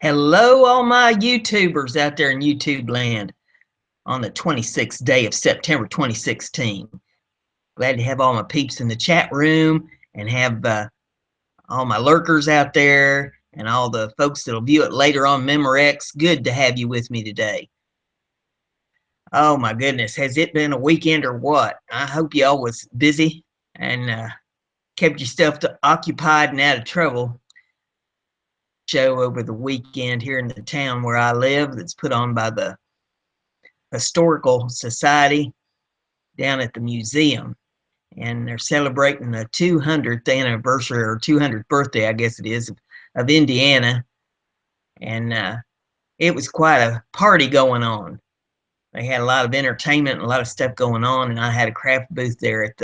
Hello, all my YouTubers out there in YouTube land on the 26th day of September 2016. Glad to have all my peeps in the chat room and have all my lurkers out there and all the folks that'll view it later on Memorex. Good to have you with me today. Oh my goodness, has it been a weekend or what? I hope y'all was busy and kept yourself occupied and out of trouble. Show over the weekend here in the town where I live that's put on by the Historical Society down at the museum, and they're celebrating the 200th anniversary or 200th birthday, I guess it is, of Indiana, and it was quite a party going on. They had a lot of entertainment and a lot of stuff going on, and I had a craft booth there at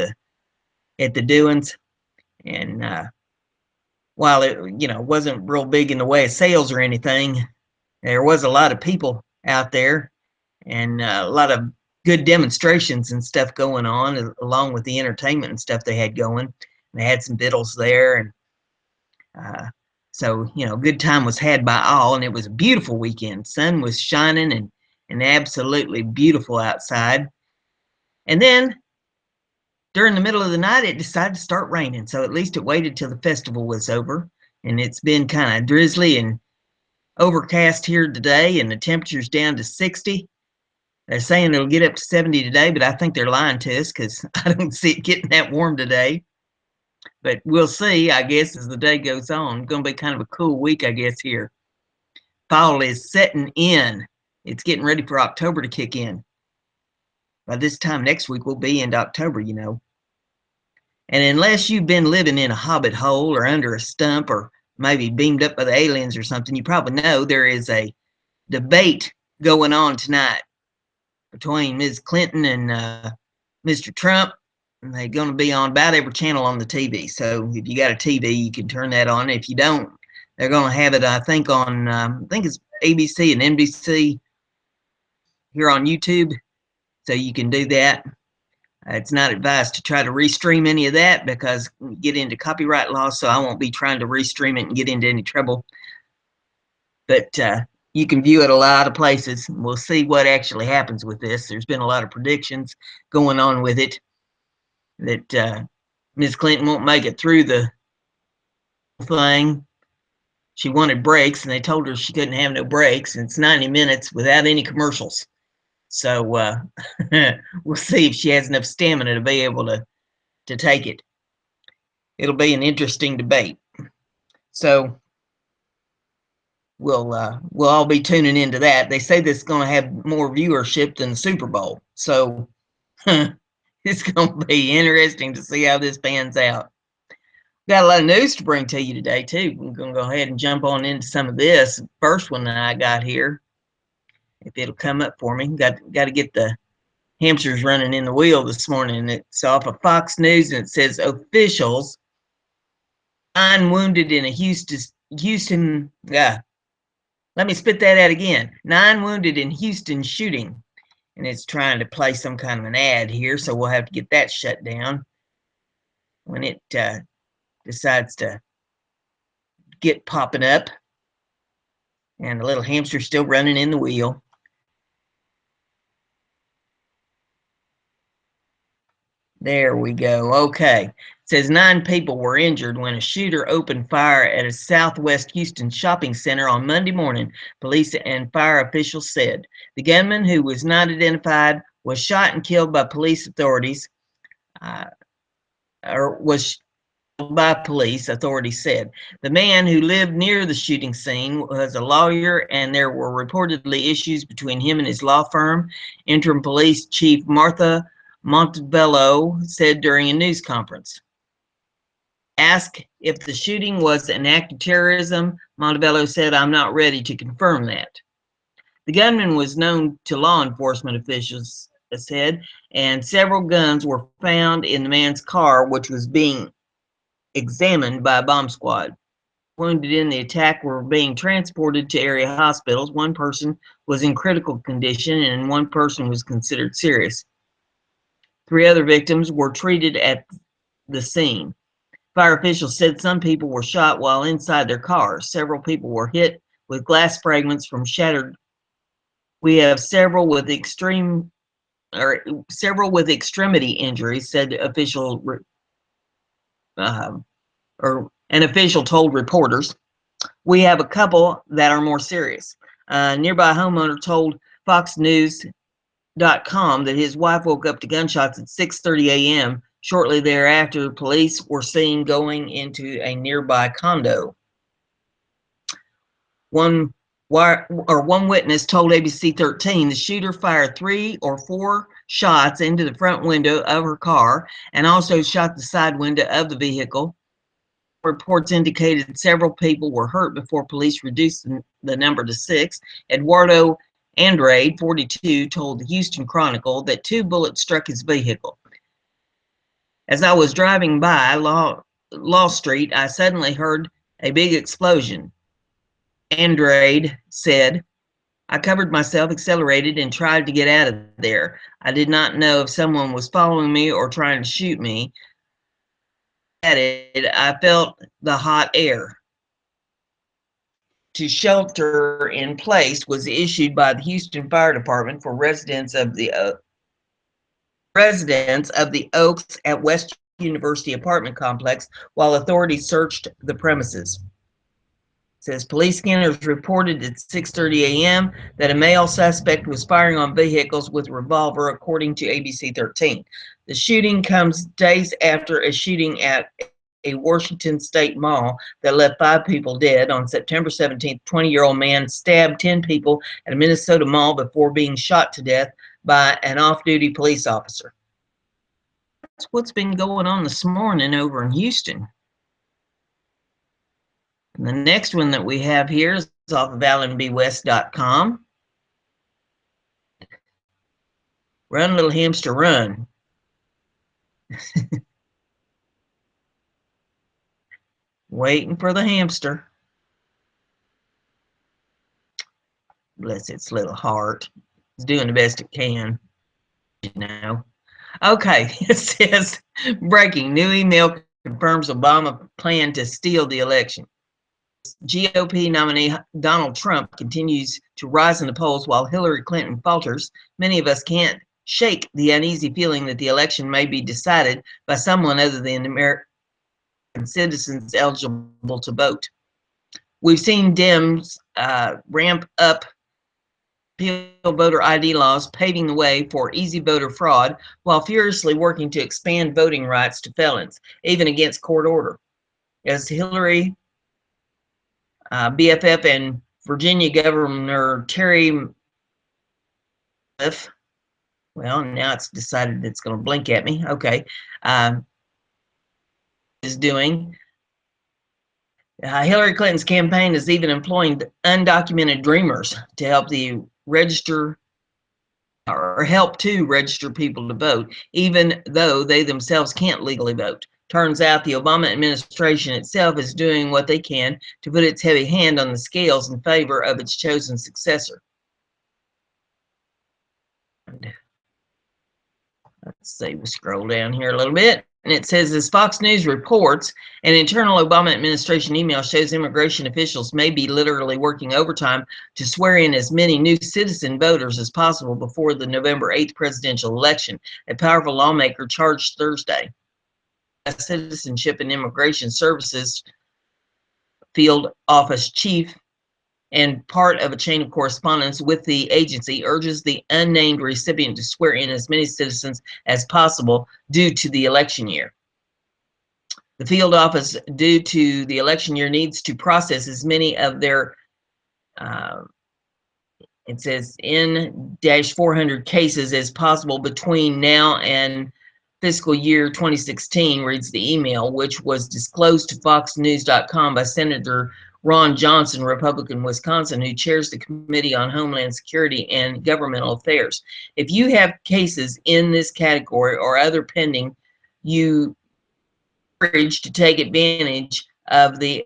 the doings, and while it wasn't real big in the way of sales or anything, there was a lot of people out there and a lot of good demonstrations and stuff going on, along with the entertainment and stuff they had going. They had some biddles there, and so good time was had by all, and it was a beautiful weekend. Sun was shining and absolutely beautiful outside. And then during the middle of the night, it decided to start raining, so at least it waited till the festival was over, and it's been kind of drizzly and overcast here today, and the temperature's down to 60. They're saying it'll get up to 70 today, but I think they're lying to us because I don't see it getting that warm today. But we'll see, I guess, as the day goes on. It's going to be kind of a cool week, I guess, here. Fall is setting in. It's getting ready for October to kick in. By this time next week, we'll be into October, And unless you've been living in a hobbit hole or under a stump or maybe beamed up by the aliens or something, you probably know there is a debate going on tonight between Ms. Clinton and Mr. Trump. And they're going to be on about every channel on the TV. So if you got a TV, you can turn that on. If you don't, they're going to have it, I think, on, I think it's ABC and NBC here on YouTube. So you can do that. It's not advised to try to restream any of that because we get into copyright law, so I won't be trying to restream it and get into any trouble. But you can view it a lot of places. We'll see what actually happens with this. There's been a lot of predictions going on with it that Ms. Clinton won't make it through the thing. She wanted breaks, and they told her she couldn't have no breaks. And it's 90 minutes without any commercials. So we'll see if she has enough stamina to be able to take it. It'll be an interesting debate. So we'll all be tuning into that. They say this is going to have more viewership than the Super Bowl. So it's going to be interesting to see how this pans out. Got a lot of news to bring to you today, too. We're going to go ahead and jump on into some of this. First one that I got here, if it'll come up for me, got to get the hamsters running in the wheel this morning. It's off of Fox News, and it says officials 9 wounded in a Houston. Let me spit that out again. 9 wounded in Houston shooting, and it's trying to play some kind of an ad here, so we'll have to get that shut down when it decides to get popping up. And the little hamster's still running in the wheel. There we go. Okay. It says 9 people were injured when a shooter opened fire at a Southwest Houston shopping center on Monday morning, police and fire officials said. The gunman, who was not identified, was shot and killed by police authorities, authorities said. The man who lived near the shooting scene was a lawyer, and there were reportedly issues between him and his law firm, interim police chief Martha Montebello said during a news conference. Asked if the shooting was an act of terrorism, Montebello said, "I'm not ready to confirm that." The gunman was known to law enforcement officials, said, and several guns were found in the man's car, which was being examined by a bomb squad. Wounded in the attack were being transported to area hospitals. 1 person was in critical condition, and 1 person was considered serious. 3 other victims were treated at the scene. Fire officials said some people were shot while inside their cars. Several people were hit with glass fragments from shattered. We have several with extremity injuries, said an official told reporters. We have a couple that are more serious. A nearby homeowner told FoxNews.com that his wife woke up to gunshots at 6:30 a.m. Shortly thereafter, police were seen going into a nearby condo. One witness told ABC 13 the shooter fired 3 or 4 shots into the front window of her car and also shot the side window of the vehicle. Reports indicated several people were hurt before police reduced the number to 6. Eduardo Andrade, 42, told the Houston Chronicle that 2 bullets struck his vehicle. As I was driving by Law Street, I suddenly heard a big explosion. Andrade said, I covered myself, accelerated, and tried to get out of there. I did not know if someone was following me or trying to shoot me. I felt the hot air. To shelter in place was issued by the Houston Fire Department for residents of the Oaks at West University apartment complex while authorities searched the premises. It says police scanners reported at 6:30 a.m. that a male suspect was firing on vehicles with a revolver, according to ABC 13. The shooting comes days after a shooting at a Washington State mall that left 5 people dead. On September 17th, 20-year-old man stabbed 10 people at a Minnesota mall before being shot to death by an off-duty police officer. That's what's been going on this morning over in Houston. And the next one that we have here is off of AlanBWest.com. Run, little hamster, run. Waiting for the hamster. Bless its little heart. It's doing the best it can, you know. Okay, it says, breaking, new email confirms Obama plan to steal the election. GOP nominee Donald Trump continues to rise in the polls while Hillary Clinton falters. Many of us can't shake the uneasy feeling that the election may be decided by someone other than American citizens eligible to vote. We've seen Dems ramp up voter ID laws, paving the way for easy voter fraud, while furiously working to expand voting rights to felons, even against court order. As Hillary BFF and Virginia Governor Terry, well, now it's decided it's going to blink at me. Okay, is doing. Hillary Clinton's campaign is even employing undocumented dreamers to help register people to vote, even though they themselves can't legally vote. Turns out the Obama administration itself is doing what they can to put its heavy hand on the scales in favor of its chosen successor. Let's see, we scroll down here a little bit. And it says, as Fox News reports, an internal Obama administration email shows immigration officials may be literally working overtime to swear in as many new citizen voters as possible before the November 8th presidential election, a powerful lawmaker charged Thursday. Citizenship and Immigration Services Field Office Chief and part of a chain of correspondence with the agency urges the unnamed recipient to swear in as many citizens as possible due to the election year. The field office, due to the election year, needs to process as many of their, it says, N-400 cases as possible between now and fiscal year 2016, reads the email, which was disclosed to FoxNews.com by Senator Ron Johnson, Republican, Wisconsin, who chairs the Committee on Homeland Security and Governmental Affairs. If you have cases in this category or other pending, you are encouraged to take advantage of the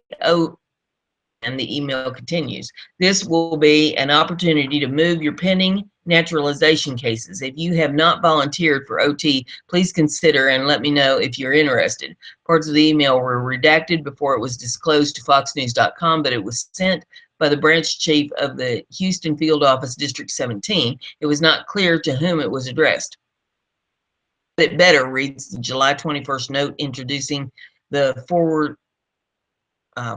and the email continues. This will be an opportunity to move your pending naturalization cases. If you have not volunteered for OT, please consider and let me know if you're interested. Parts of the email were redacted before it was disclosed to FoxNews.com, but it was sent by the branch chief of the Houston Field Office, District 17. It was not clear to whom it was addressed. It better reads the July 21st note introducing the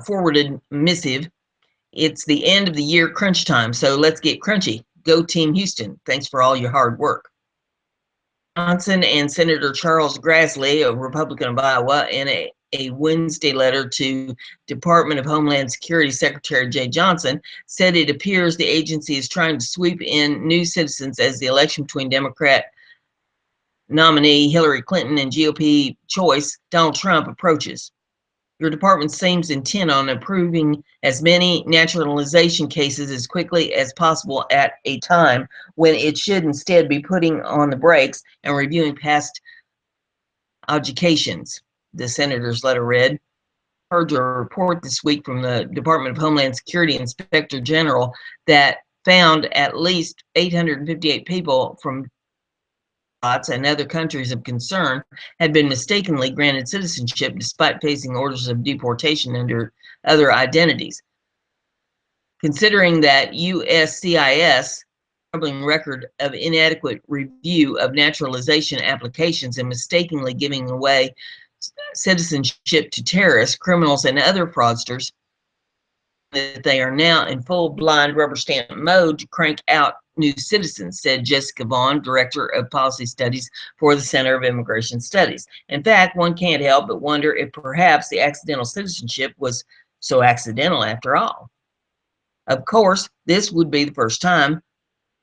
forwarded missive. It's the end of the year crunch time, so let's get crunchy. Go Team Houston. Thanks for all your hard work. Johnson and Senator Charles Grassley, a Republican of Iowa, in a Wednesday letter to Department of Homeland Security Secretary Jay Johnson, said it appears the agency is trying to sweep in new citizens as the election between Democrat nominee Hillary Clinton and GOP choice Donald Trump approaches. Your department seems intent on approving as many naturalization cases as quickly as possible at a time when it should instead be putting on the brakes and reviewing past adjudications, the senator's letter read. I heard a report this week from the Department of Homeland Security Inspector General that found at least 858 people from and other countries of concern had been mistakenly granted citizenship despite facing orders of deportation under other identities. Considering that USCIS troubling record of inadequate review of naturalization applications and mistakenly giving away citizenship to terrorists, criminals, and other fraudsters, that they are now in full blind rubber stamp mode to crank out new citizens, said Jessica Vaughn, Director of Policy Studies for the Center of Immigration Studies. In fact, one can't help but wonder if perhaps the accidental citizenship was so accidental after all. Of course, this would be the first time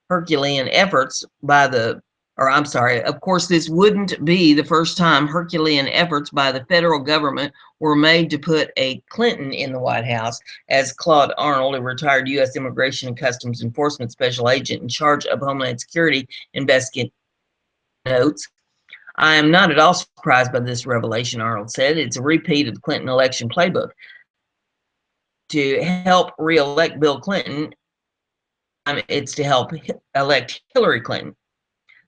Herculean efforts by the of course, this wouldn't be the first time Herculean efforts by the federal government were made to put a Clinton in the White House, as Claude Arnold, a retired U.S. Immigration and Customs Enforcement Special Agent in charge of Homeland Security investigation, notes. I am not at all surprised by this revelation, Arnold said. It's a repeat of the Clinton election playbook. To help re-elect Bill Clinton, it's to help elect Hillary Clinton.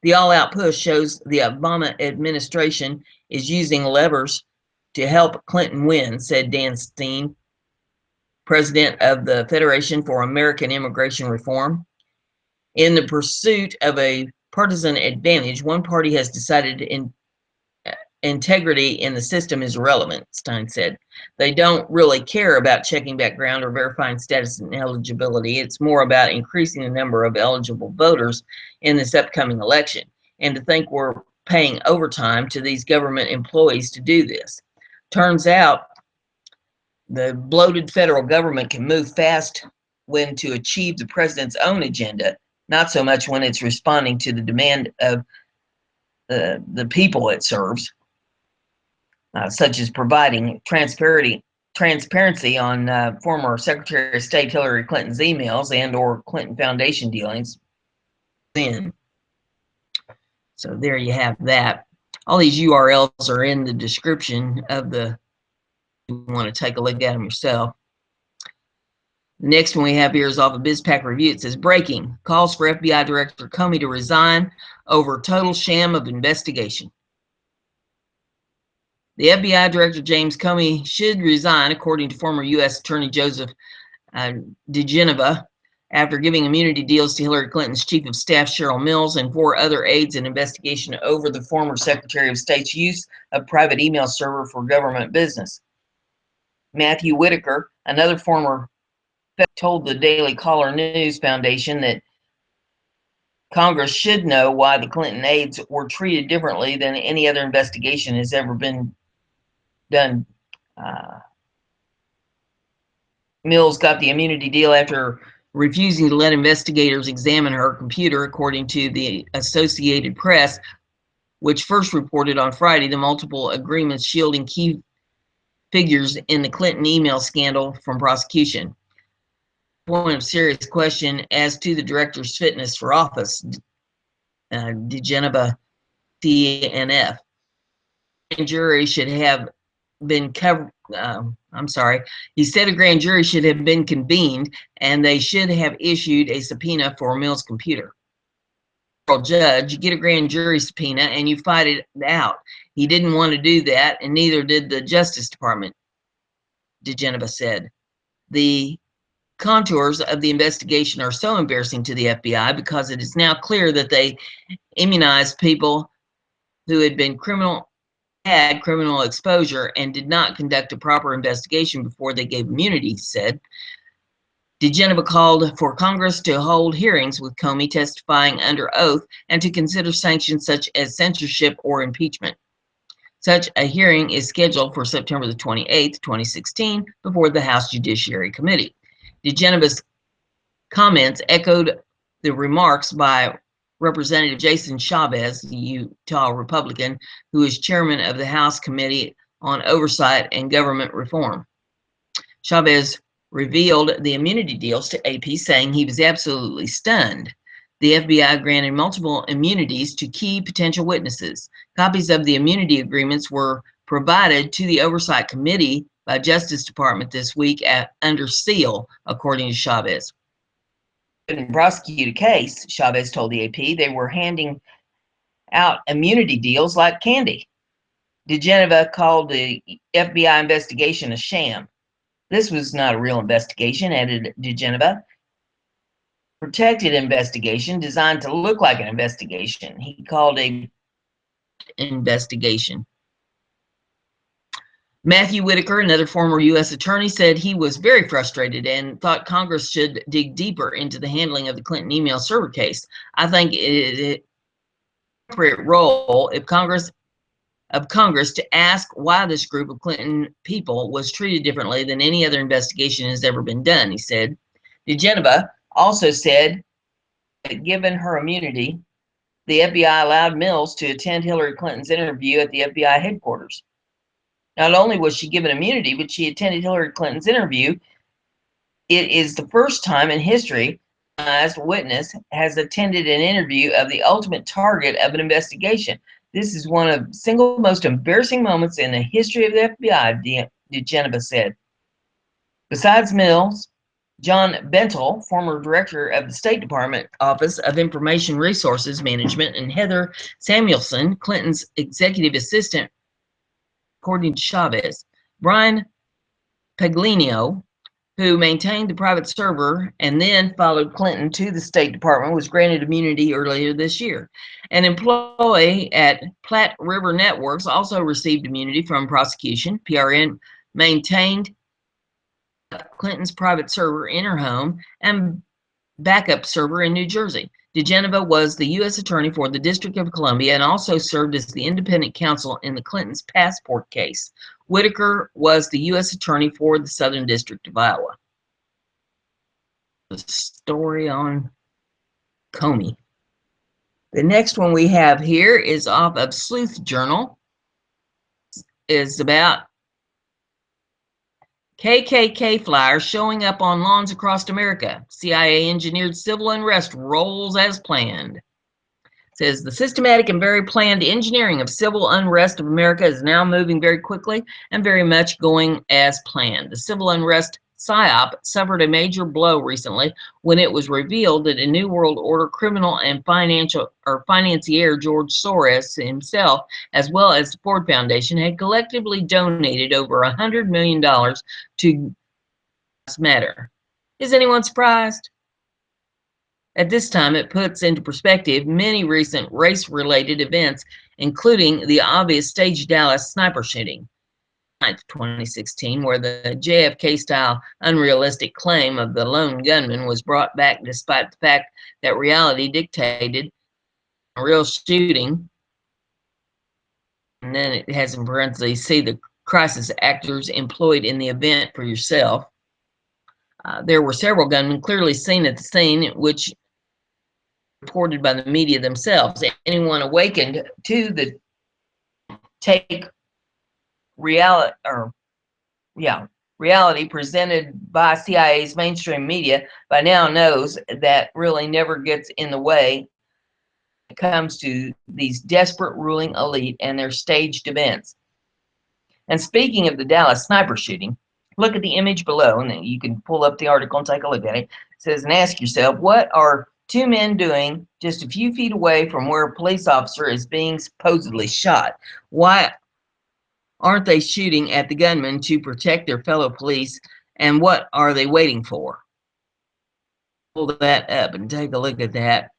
The all-out push shows the Obama administration is using levers to help Clinton win, said Dan Steen, president of the Federation for American Immigration Reform. In the pursuit of a partisan advantage, one party has decided integrity in the system is irrelevant, Stein said. They don't really care about checking background or verifying status and eligibility. It's more about increasing the number of eligible voters in this upcoming election. And to think we're paying overtime to these government employees to do this. Turns out the bloated federal government can move fast when to achieve the president's own agenda, not so much when it's responding to the demand of the people it serves. Such as providing transparency on former Secretary of State Hillary Clinton's emails and or Clinton Foundation dealings. So there you have that. All these URLs are in the description of the, you want to take a look at them yourself. The next one we have here is off of BizPac Review. It says, breaking, calls for FBI Director Comey to resign over total sham of investigation. The FBI Director James Comey should resign, according to former U.S. Attorney Joseph DeGeneva, after giving immunity deals to Hillary Clinton's Chief of Staff Cheryl Mills and 4 other aides in investigation over the former Secretary of State's use of private email server for government business. Matthew Whitaker, another former, told the Daily Caller News Foundation that Congress should know why the Clinton aides were treated differently than any other investigation has ever been done. Mills got the immunity deal after refusing to let investigators examine her computer, according to the Associated Press, which first reported on Friday the multiple agreements shielding key figures in the Clinton email scandal from prosecution. Point of serious question as to the director's fitness for office, DeGeneva TNF. Grand jury should have been covered. He said a grand jury should have been convened and they should have issued a subpoena for Mills' computer. Judge, you get a grand jury subpoena and you fight it out. He didn't want to do that, and neither did the Justice Department, DeGeneva said. The contours of the investigation are so embarrassing to the FBI because it is now clear that they immunized people who had criminal exposure and did not conduct a proper investigation before they gave immunity, he said. DeGeneva called for Congress to hold hearings with Comey testifying under oath and to consider sanctions such as censorship or impeachment. Such a hearing is scheduled for September the 28th, 2016, before the House Judiciary Committee. DeGeneva's comments echoed the remarks by Representative Jason Chavez, the Utah Republican, who is chairman of the House Committee on Oversight and Government Reform. Chavez revealed the immunity deals to AP, saying he was absolutely stunned. The FBI granted multiple immunities to key potential witnesses. Copies of the immunity agreements were provided to the Oversight Committee by Justice Department this week under seal, according to Chavez. Couldn't prosecute a case, Chavez told the AP. They were handing out immunity deals like candy. DeGeneva called the FBI investigation a sham. This was not a real investigation, added DeGeneva. Protected investigation designed to look like an investigation. He called a investigation. Matthew Whitaker, another former U.S. attorney, said he was very frustrated and thought Congress should dig deeper into the handling of the Clinton email server case. I think it is an appropriate role of Congress to ask why this group of Clinton people was treated differently than any other investigation has ever been done, he said. DeGeneva also said that given her immunity, the FBI allowed Mills to attend Hillary Clinton's interview at the FBI headquarters. Not only was she given immunity, but she attended Hillary Clinton's interview. It is the first time in history a witness has attended an interview of the ultimate target of an investigation. This is one of the single most embarrassing moments in the history of the FBI, DeGeneva said. Besides Mills, John Bentel, former director of the State Department Office of Information Resources Management, and Heather Samuelson, Clinton's executive assistant, according to Chavez. Brian Paglino, who maintained the private server and then followed Clinton to the State Department, was granted immunity earlier this year. An employee at Platte River Networks also received immunity from prosecution. PRN maintained Clinton's private server in her home and backup server in New Jersey. DeGeneva was the U.S. Attorney for the District of Columbia and also served as the independent counsel in the Clinton's passport case. Whitaker was the U.S. Attorney for the Southern District of Iowa. The story on Comey. The next one we have here is off of Sleuth Journal. Is about KKK flyers showing up on lawns across America. CIA engineered civil unrest rolls as planned. It says the systematic and very planned engineering of civil unrest of America is now moving very quickly and very much going as planned. The civil unrest PSYOP suffered a major blow recently when it was revealed that a New World Order criminal and financier George Soros himself, as well as the Ford Foundation, had collectively donated over $100 million to this matter. Is anyone surprised? At this time, it puts into perspective many recent race-related events, including the obvious staged Dallas sniper shooting. 2016, where the JFK-style unrealistic claim of the lone gunman was brought back despite the fact that reality dictated a real shooting. And then it has in parentheses, see the crisis actors employed in the event for yourself. There were several gunmen clearly seen at the scene, which reported by the media themselves. Anyone awakened to the take reality presented by CIA's mainstream media by now knows that really never gets in the way when it comes to these desperate ruling elite and their staged events. And speaking of the Dallas sniper shooting, look at the image below, and then you can pull up the article and take a look at it. It says, and ask yourself, what are two men doing just a few feet away from where a police officer is being supposedly shot? Why aren't they shooting at the gunman to protect their fellow police, and what are they waiting for? Pull that up and take a look at that.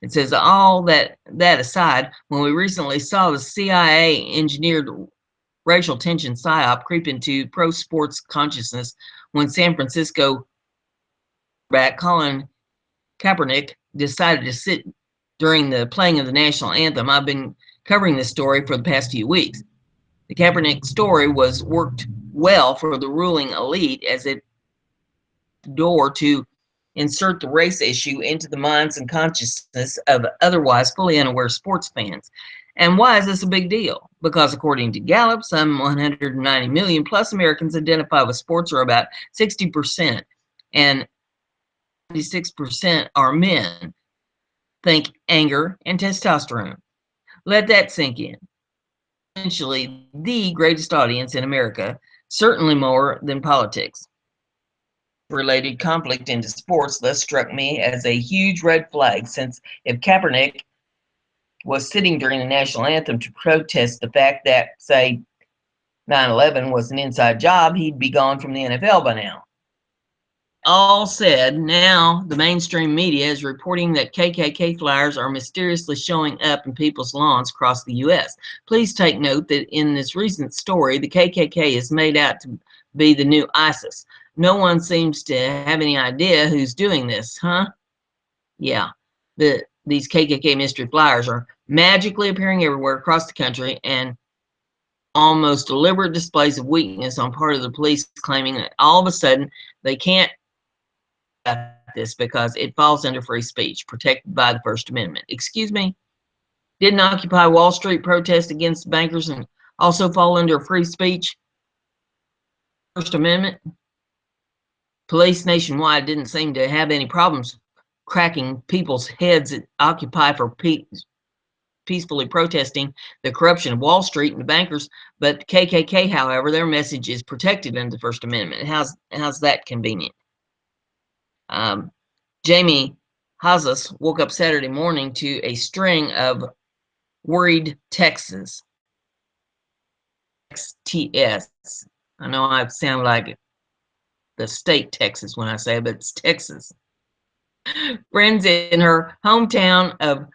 It says, all that aside, when we recently saw the CIA engineered racial tension psyop creep into pro sports consciousness when San Francisco back Colin Kaepernick decided to sit during the playing of the national anthem. I've been covering this story for the past few weeks. The Kaepernick story was worked well for the ruling elite as it door to insert the race issue into the minds and consciousness of otherwise fully unaware sports fans. And why is this a big deal? Because according to Gallup, some 190 million plus Americans identify with sports, or about 60%, and 96% are men. Think anger and testosterone. Let that sink in. Essentially, the greatest audience in America, certainly more than politics. Related conflict into sports thus struck me as a huge red flag, since if Kaepernick was sitting during the national anthem to protest the fact that, say, 9/11 was an inside job, he'd be gone from the NFL by now. All said, now the mainstream media is reporting that KKK flyers are mysteriously showing up in people's lawns across the U.S. Please take note that in this recent story, the KKK is made out to be the new ISIS. No one seems to have any idea who's doing this, huh? Yeah, these KKK mystery flyers are magically appearing everywhere across the country, and almost deliberate displays of weakness on part of the police, claiming that all of a sudden they can't this because it falls under free speech protected by the First Amendment. Excuse me? Didn't Occupy Wall Street protest against bankers and also fall under free speech? First Amendment? Police nationwide didn't seem to have any problems cracking people's heads at Occupy for peacefully protesting the corruption of Wall Street and the bankers, but KKK, however, their message is protected under the First Amendment. How's that convenient? Jamie Hazas woke up Saturday morning to a string of worried texts. XTS. I know I sound like the state Texas when I say it, but it's Texas. Friends in her hometown of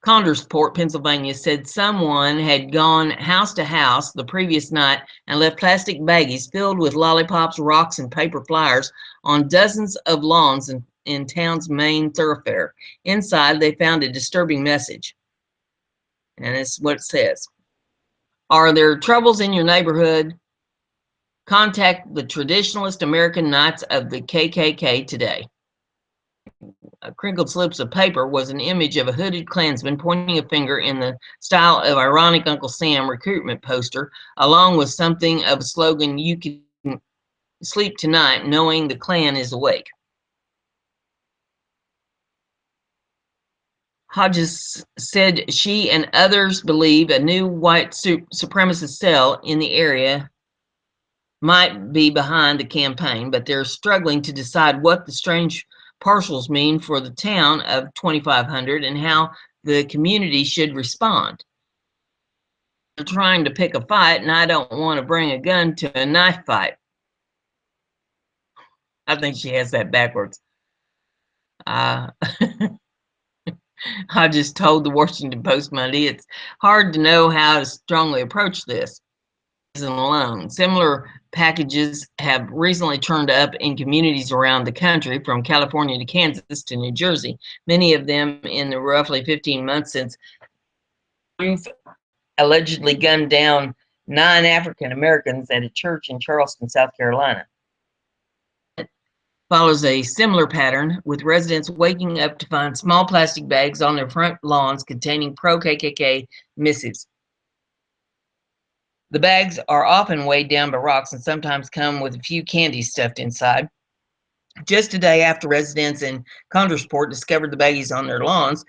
Condersport, Pennsylvania, said someone had gone house to house the previous night and left plastic baggies filled with lollipops, rocks, and paper flyers on dozens of lawns in town's main thoroughfare. Inside, they found a disturbing message. And it's what it says. Are there troubles in your neighborhood? Contact the traditionalist American Knights of the KKK today. Crinkled slips of paper was an image of a hooded Klansman pointing a finger in the style of ironic Uncle Sam recruitment poster, along with something of a slogan, "You can sleep tonight knowing the Klan is awake." Hodges said she and others believe a new white supremacist cell in the area might be behind the campaign, but they're struggling to decide what the strange parcels mean for the town of 2,500 and how the community should respond. They're trying to pick a fight, and I don't want to bring a gun to a knife fight. I think she has that backwards. I just told the Washington Post Monday it's hard to know how to strongly approach this alone. Similar packages have recently turned up in communities around the country, from California to Kansas to New Jersey, many of them in the roughly 15 months since Ruth allegedly gunned down 9 African Americans at a church in Charleston, South Carolina. It follows a similar pattern, with residents waking up to find small plastic bags on their front lawns containing pro-KKK missives. The bags are often weighed down by rocks and sometimes come with a few candies stuffed inside. Just a day after residents in Condersport discovered the baggies on their lawns,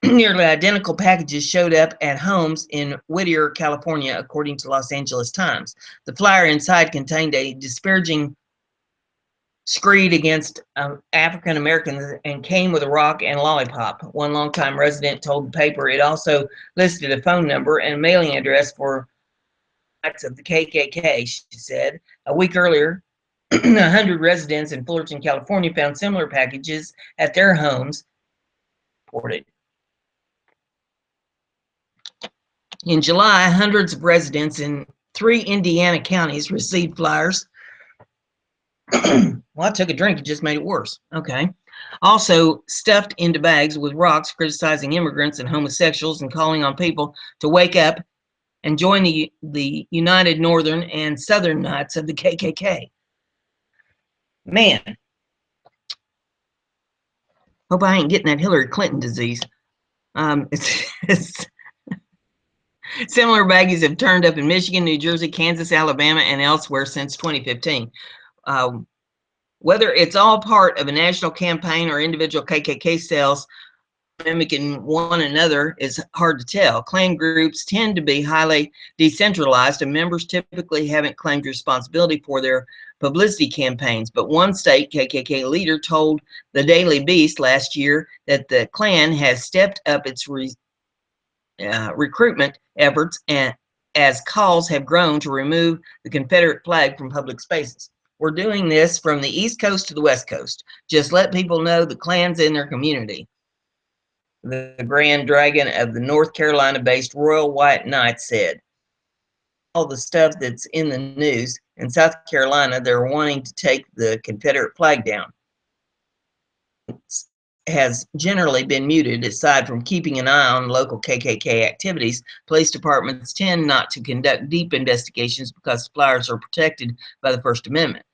nearly identical packages showed up at homes in Whittier, California, according to Los Angeles Times. The flyer inside contained a disparaging screed against African Americans and came with a rock and lollipop. One longtime resident told the paper it also listed a phone number and mailing address for of the KKK, she said. A week earlier, 100 residents in Fullerton, California found similar packages at their homes. Reported. In July, hundreds of residents in 3 Indiana counties received flyers. Well, I took a drink, it just made it worse. Okay. Also stuffed into bags with rocks, criticizing immigrants and homosexuals and calling on people to wake up and join the United Northern and Southern Knights of the KKK. Man, hope I ain't getting that Hillary Clinton disease. It's similar baggies have turned up in Michigan, New Jersey, Kansas, Alabama, and elsewhere since 2015. Whether it's all part of a national campaign or individual KKK cells mimicking one another is hard to tell. Clan groups tend to be highly decentralized, and members typically haven't claimed responsibility for their publicity campaigns. But one state KKK leader told the Daily Beast last year that the Klan has stepped up its recruitment efforts and as calls have grown to remove the Confederate flag from public spaces. We're doing this from the East Coast to the West Coast. Just let people know the Klan's in their community. The Grand Dragon of the North Carolina-based Royal White Knights said. All the stuff that's in the news in South Carolina, they're wanting to take the Confederate flag down. It has generally been muted. Aside from keeping an eye on local KKK activities, police departments tend not to conduct deep investigations because flyers are protected by the First Amendment.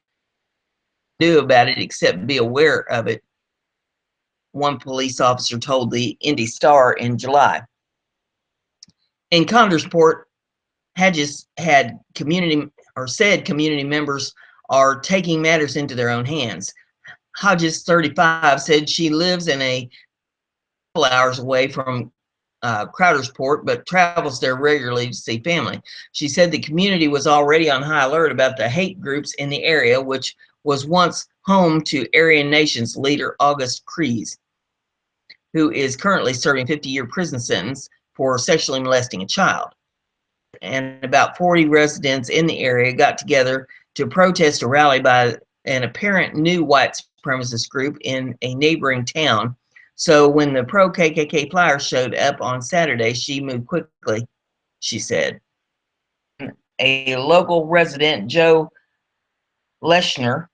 Do about it except be aware of it, one police officer told the Indy Star in July. In Condersport, Hedges had said community members are taking matters into their own hands. Hodges, 35, said she lives in a couple hours away from Crowdersport, but travels there regularly to see family. She said the community was already on high alert about the hate groups in the area, which was once home to Aryan Nations leader August Kreese, who is currently serving a 50-year prison sentence for sexually molesting a child. And about 40 residents in the area got together to protest a rally by an apparent new white supremacist group in a neighboring town. So when the pro-KKK flyers showed up on Saturday, she moved quickly, she said. A local resident, Joe Leshner,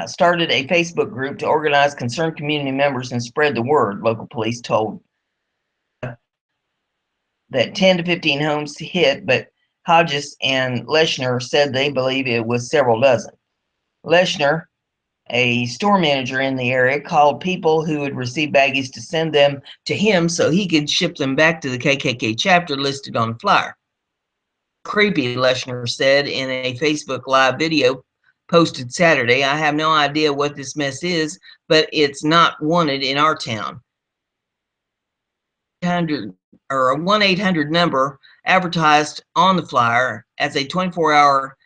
started a Facebook group to organize concerned community members and spread the word, local police told. That 10 to 15 homes hit, but Hodges and Leshner said they believe it was several dozen. Leshner, a store manager in the area, called people who had received baggies to send them to him so he could ship them back to the KKK chapter listed on the flyer. Creepy, Leshner said in a Facebook Live video posted Saturday. I have no idea what this mess is, but it's not wanted in our town. 100 or a 1-800 number advertised on the flyer as a 24-hour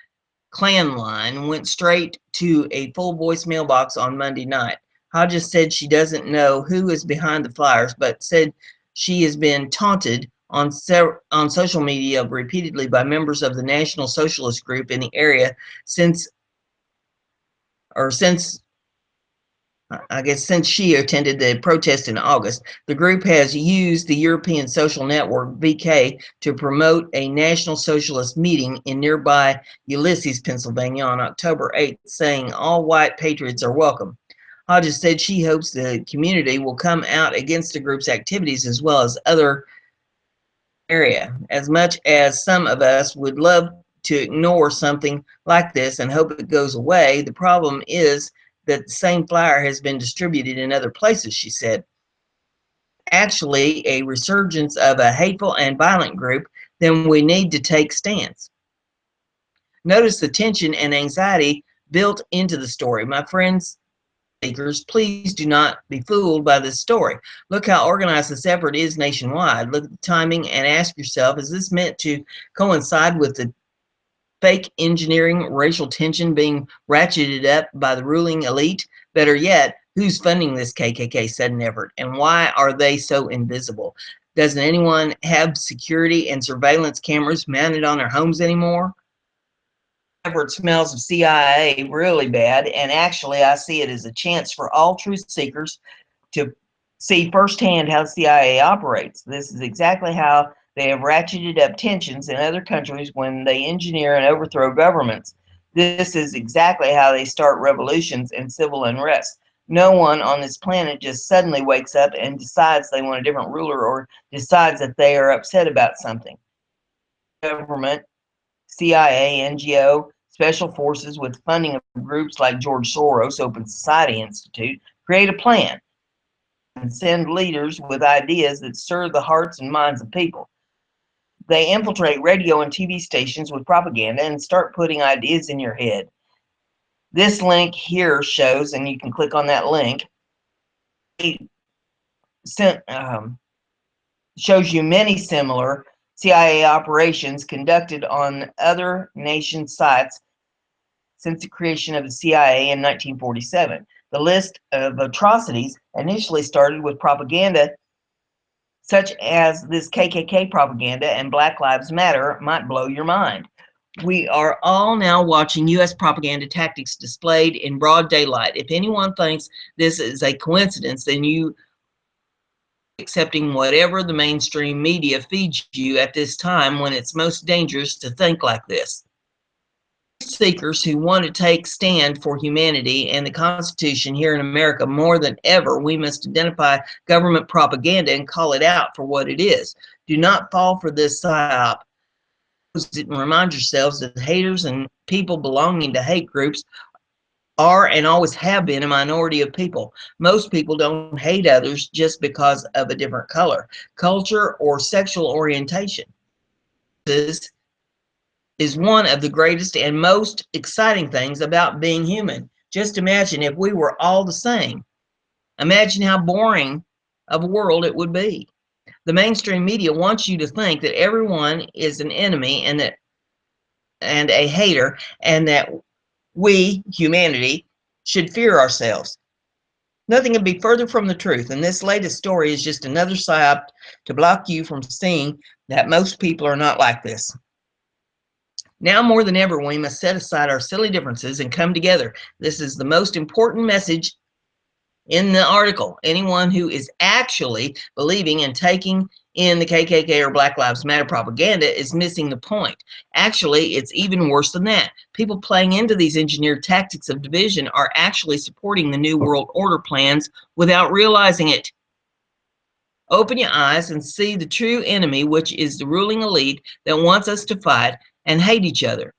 Klan line went straight to a full voice mailbox on Monday night. Hodges said she doesn't know who is behind the flyers, but said she has been taunted on social media repeatedly by members of the National Socialist Group in the area since she attended the protest in August. The group has used the European Social Network, VK, to promote a National Socialist meeting in nearby Ulysses, Pennsylvania on October 8th, saying all white patriots are welcome. Hodges said she hopes the community will come out against the group's activities as well as other area. As much as some of us would love to ignore something like this and hope it goes away, the problem is that the same flyer has been distributed in other places, she said. Actually, a resurgence of a hateful and violent group, then we need to take stance. Notice the tension and anxiety built into the story. My friends, seekers, please do not be fooled by this story. Look how organized this effort is nationwide. Look at the timing and ask yourself, is this meant to coincide with the fake engineering racial tension being ratcheted up by the ruling elite? Better yet, who's funding this KKK sudden effort and why are they so invisible? Doesn't anyone have security and surveillance cameras mounted on their homes anymore? It smells of CIA really bad, and actually I see it as a chance for all truth seekers to see firsthand how the CIA operates. This is exactly how they have ratcheted up tensions in other countries when they engineer and overthrow governments. This is exactly how they start revolutions and civil unrest. No one on this planet just suddenly wakes up and decides they want a different ruler or decides that they are upset about something. Government, CIA, NGO, special forces with funding of groups like George Soros' Open Society Institute create a plan and send leaders with ideas that stir the hearts and minds of people. They infiltrate radio and TV stations with propaganda and start putting ideas in your head. This link here shows, and you can click on that link, shows you many similar CIA operations conducted on other nation sites since the creation of the CIA in 1947. The list of atrocities initially started with propaganda such as this KKK propaganda and Black Lives Matter might blow your mind. We are all now watching U.S. propaganda tactics displayed in broad daylight. If anyone thinks this is a coincidence, then you accepting whatever the mainstream media feeds you at this time when it's most dangerous to think like this. Seekers who want to take stand for humanity and the Constitution here in America more than ever, we must identify government propaganda and call it out for what it is. Do not fall for this psyop. And remind yourselves that haters and people belonging to hate groups are and always have been a minority of people. Most people don't hate others just because of a different color, culture, or sexual orientation. This is one of the greatest and most exciting things about being human. Just imagine if we were all the same. Imagine how boring of a world it would be. The mainstream media wants you to think that everyone is an enemy and a hater, and that we, humanity, should fear ourselves. Nothing could be further from the truth, and this latest story is just another psyop to block you from seeing that most people are not like this. Now more than ever, we must set aside our silly differences and come together. This is the most important message in the article. Anyone who is actually believing and taking in the KKK or Black Lives Matter propaganda is missing the point. Actually, it's even worse than that. People playing into these engineered tactics of division are actually supporting the New World Order plans without realizing it. Open your eyes and see the true enemy, which is the ruling elite that wants us to fight and hate each other.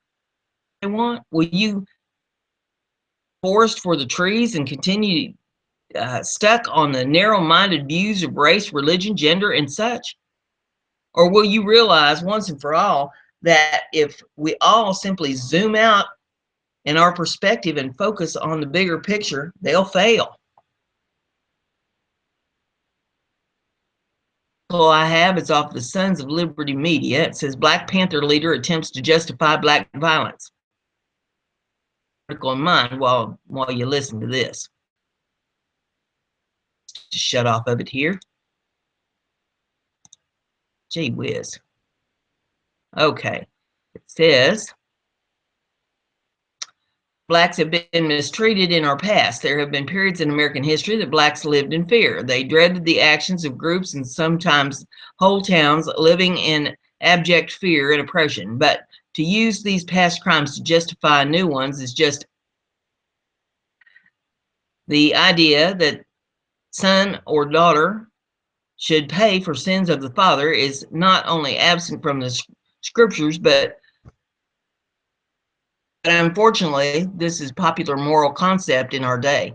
Will you forest for the trees and continue stuck on the narrow-minded views of race, religion, gender, and such? Or will you realize once and for all that if we all simply zoom out in our perspective and focus on the bigger picture, they'll fail? I have is off the Sons of Liberty Media. It says Black Panther leader attempts to justify black violence. Article in mind while you listen to this. Just shut off of it here. Gee whiz. Okay. It says blacks have been mistreated in our past. There have been periods in American history that blacks lived in fear. They dreaded the actions of groups and sometimes whole towns living in abject fear and oppression. But to use these past crimes to justify new ones is just the idea that son or daughter should pay for sins of the father is not only absent from the scriptures, but unfortunately, this is popular moral concept in our day.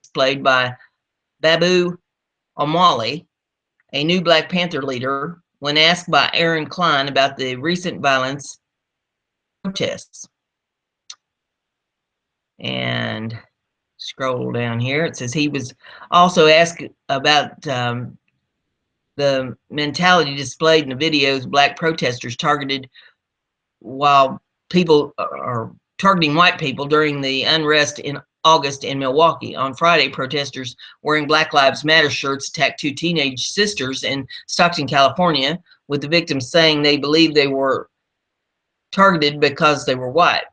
It's played by Babu Amwali, a new Black Panther leader, when asked by Aaron Klein about the recent violence protests. And scroll down here. It says he was also asked about the mentality displayed in the videos Black protesters targeted while people are targeting white people during the unrest in August in Milwaukee. On Friday, protesters wearing Black Lives Matter shirts attacked two teenage sisters in Stockton, California, with the victims saying they believed they were targeted because they were white.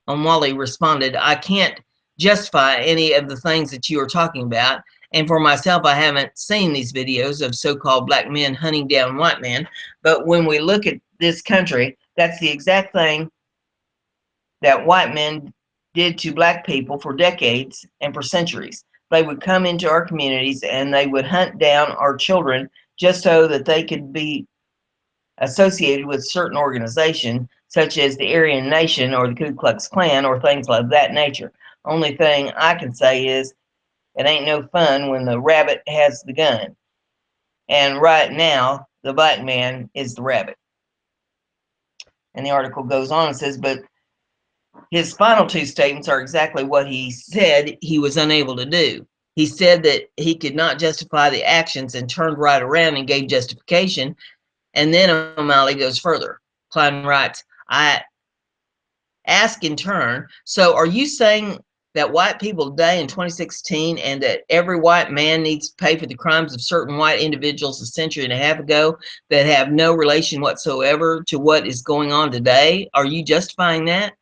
Wally responded, I can't justify any of the things that you are talking about. And for myself, I haven't seen these videos of so-called black men hunting down white men. But when we look at this country, that's the exact thing that white men did to black people for decades and for centuries. They would come into our communities and they would hunt down our children just so that they could be associated with certain organization such as the Aryan Nation or the Ku Klux Klan or things of that nature. Only thing I can say is it ain't no fun when the rabbit has the gun. And right now, the black man is the rabbit. And the article goes on and says, but his final two statements are exactly what he said he was unable to do. He said that he could not justify the actions and turned right around and gave justification. And then O'Malley goes further. Klein writes, I ask in turn, so are you saying that white people today in 2016 and that every white man needs to pay for the crimes of certain white individuals a century and a half ago that have no relation whatsoever to what is going on today? Are you justifying that?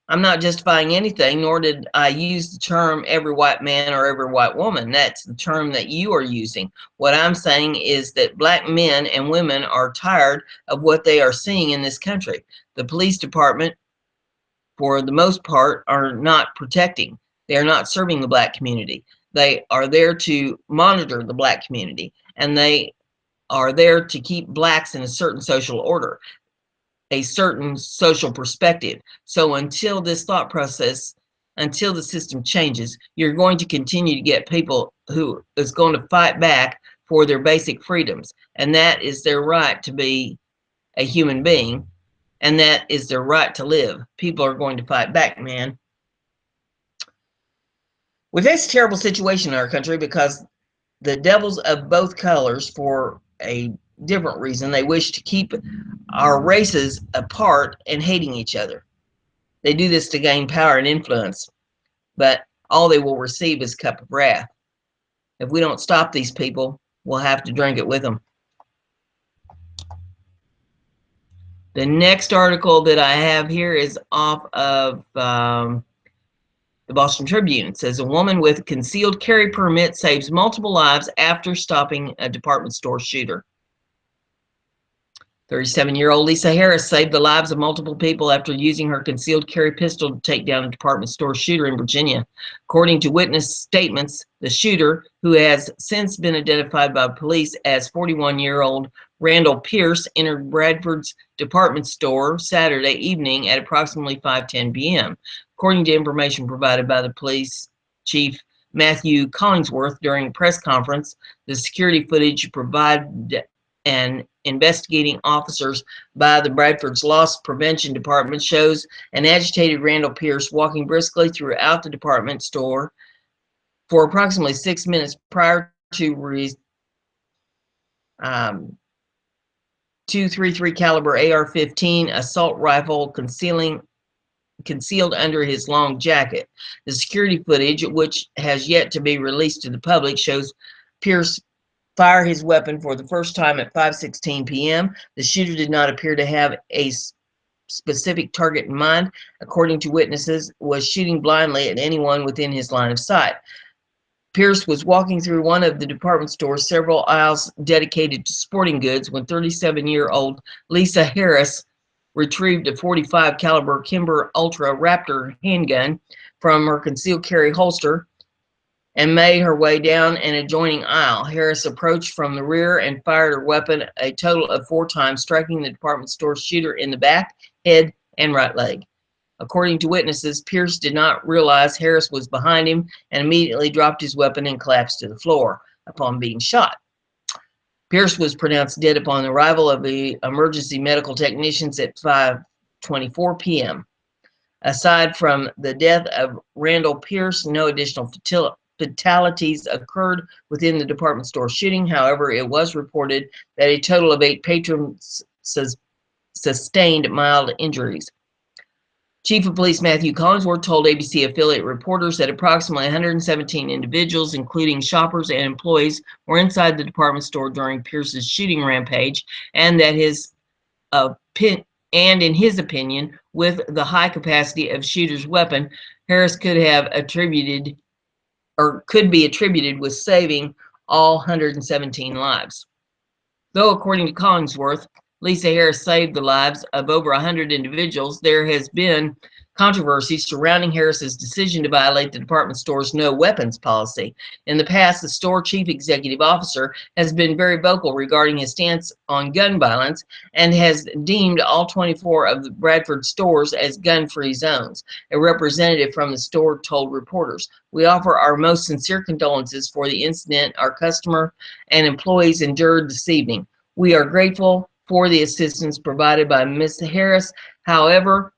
I'm not justifying anything, nor did I use the term every white man or every white woman. That's the term that you are using. What I'm saying is that black men and women are tired of what they are seeing in this country. The police department, for the most part, are not protecting. They are not serving the black community. They are there to monitor the black community, and they are there to keep blacks in a certain social order, a certain social perspective. So until this thought process, until the system changes, you're going to continue to get people who is going to fight back for their basic freedoms. And that is their right to be a human being. And that is their right to live. People are going to fight back, man. We face a terrible situation in our country because the devils of both colors, for a different reason, they wish to keep our races apart and hating each other. They do this to gain power and influence, but all they will receive is a cup of wrath. If we don't stop these people, we'll have to drink it with them. The next article that I have here is off of the Boston Tribune. It says a woman with concealed carry permit saves multiple lives after stopping a department store shooter. 37-year-old Lisa Harris saved the lives of multiple people after using her concealed carry pistol to take down a department store shooter in Virginia. According to witness statements, the shooter, who has since been identified by police as 41-year-old Randall Pierce, entered Bradford's department store Saturday evening at approximately 5:10 p.m. According to information provided by the police chief Matthew Collingsworth during a press conference, the security footage provided and investigating officers by the Bradford's Loss Prevention Department shows an agitated Randall Pierce walking briskly throughout the department store for approximately 6 minutes prior to .233 caliber AR-15 assault rifle concealed under his long jacket. The security footage, which has yet to be released to the public, shows Pierce fire his weapon for the first time at 5:16 p.m. The shooter did not appear to have a specific target in mind. According to witnesses, was shooting blindly at anyone within his line of sight. Pierce was walking through one of the department stores, several aisles dedicated to sporting goods, when 37-year-old Lisa Harris retrieved a .45 caliber Kimber Ultra Raptor handgun from her concealed carry holster and made her way down an adjoining aisle. Harris approached from the rear and fired her weapon a total of 4 times, striking the department store shooter in the back, head, and right leg. According to witnesses, Pierce did not realize Harris was behind him and immediately dropped his weapon and collapsed to the floor upon being shot. Pierce was pronounced dead upon the arrival of the emergency medical technicians at 5:24 p.m. Aside from the death of Randall Pierce, no additional fatalities occurred within the department store shooting. However, it was reported that a total of 8 patrons sustained mild injuries. Chief of Police Matthew Collingsworth told ABC affiliate reporters that approximately 117 individuals, including shoppers and employees, were inside the department store during Pierce's shooting rampage, and that his And in his opinion, with the high capacity of shooter's weapon, Harris could have attributed or could be attributed with saving all 117 lives. Though, according to Collingsworth, Lisa Harris saved the lives of over 100 individuals, there has been controversy surrounding Harris's decision to violate the department store's no weapons policy. In the past, the store chief executive officer has been very vocal regarding his stance on gun violence and has deemed all 24 of the Bradford stores as gun-free zones. A representative from the store told reporters, "We offer our most sincere condolences for the incident our customer and employees endured this evening. We are grateful for the assistance provided by Ms. Harris. However,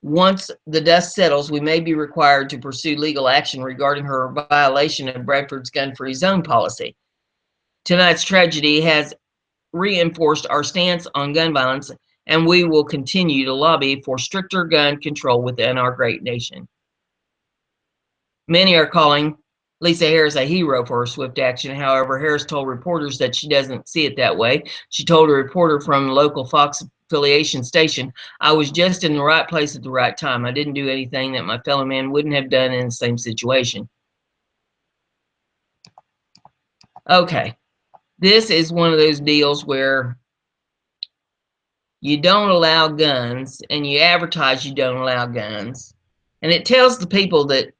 once the dust settles, we may be required to pursue legal action regarding her violation of Bradford's gun-free zone policy. Tonight's tragedy has reinforced our stance on gun violence, and we will continue to lobby for stricter gun control within our great nation." Many are calling Lisa Harris a hero for her swift action. However, Harris told reporters that she doesn't see it that way. She told a reporter from the local Fox affiliation station, "I was just in the right place at the right time. I didn't do anything that my fellow man wouldn't have done in the same situation." Okay, this is one of those deals where you don't allow guns and you advertise you don't allow guns. And it tells the people that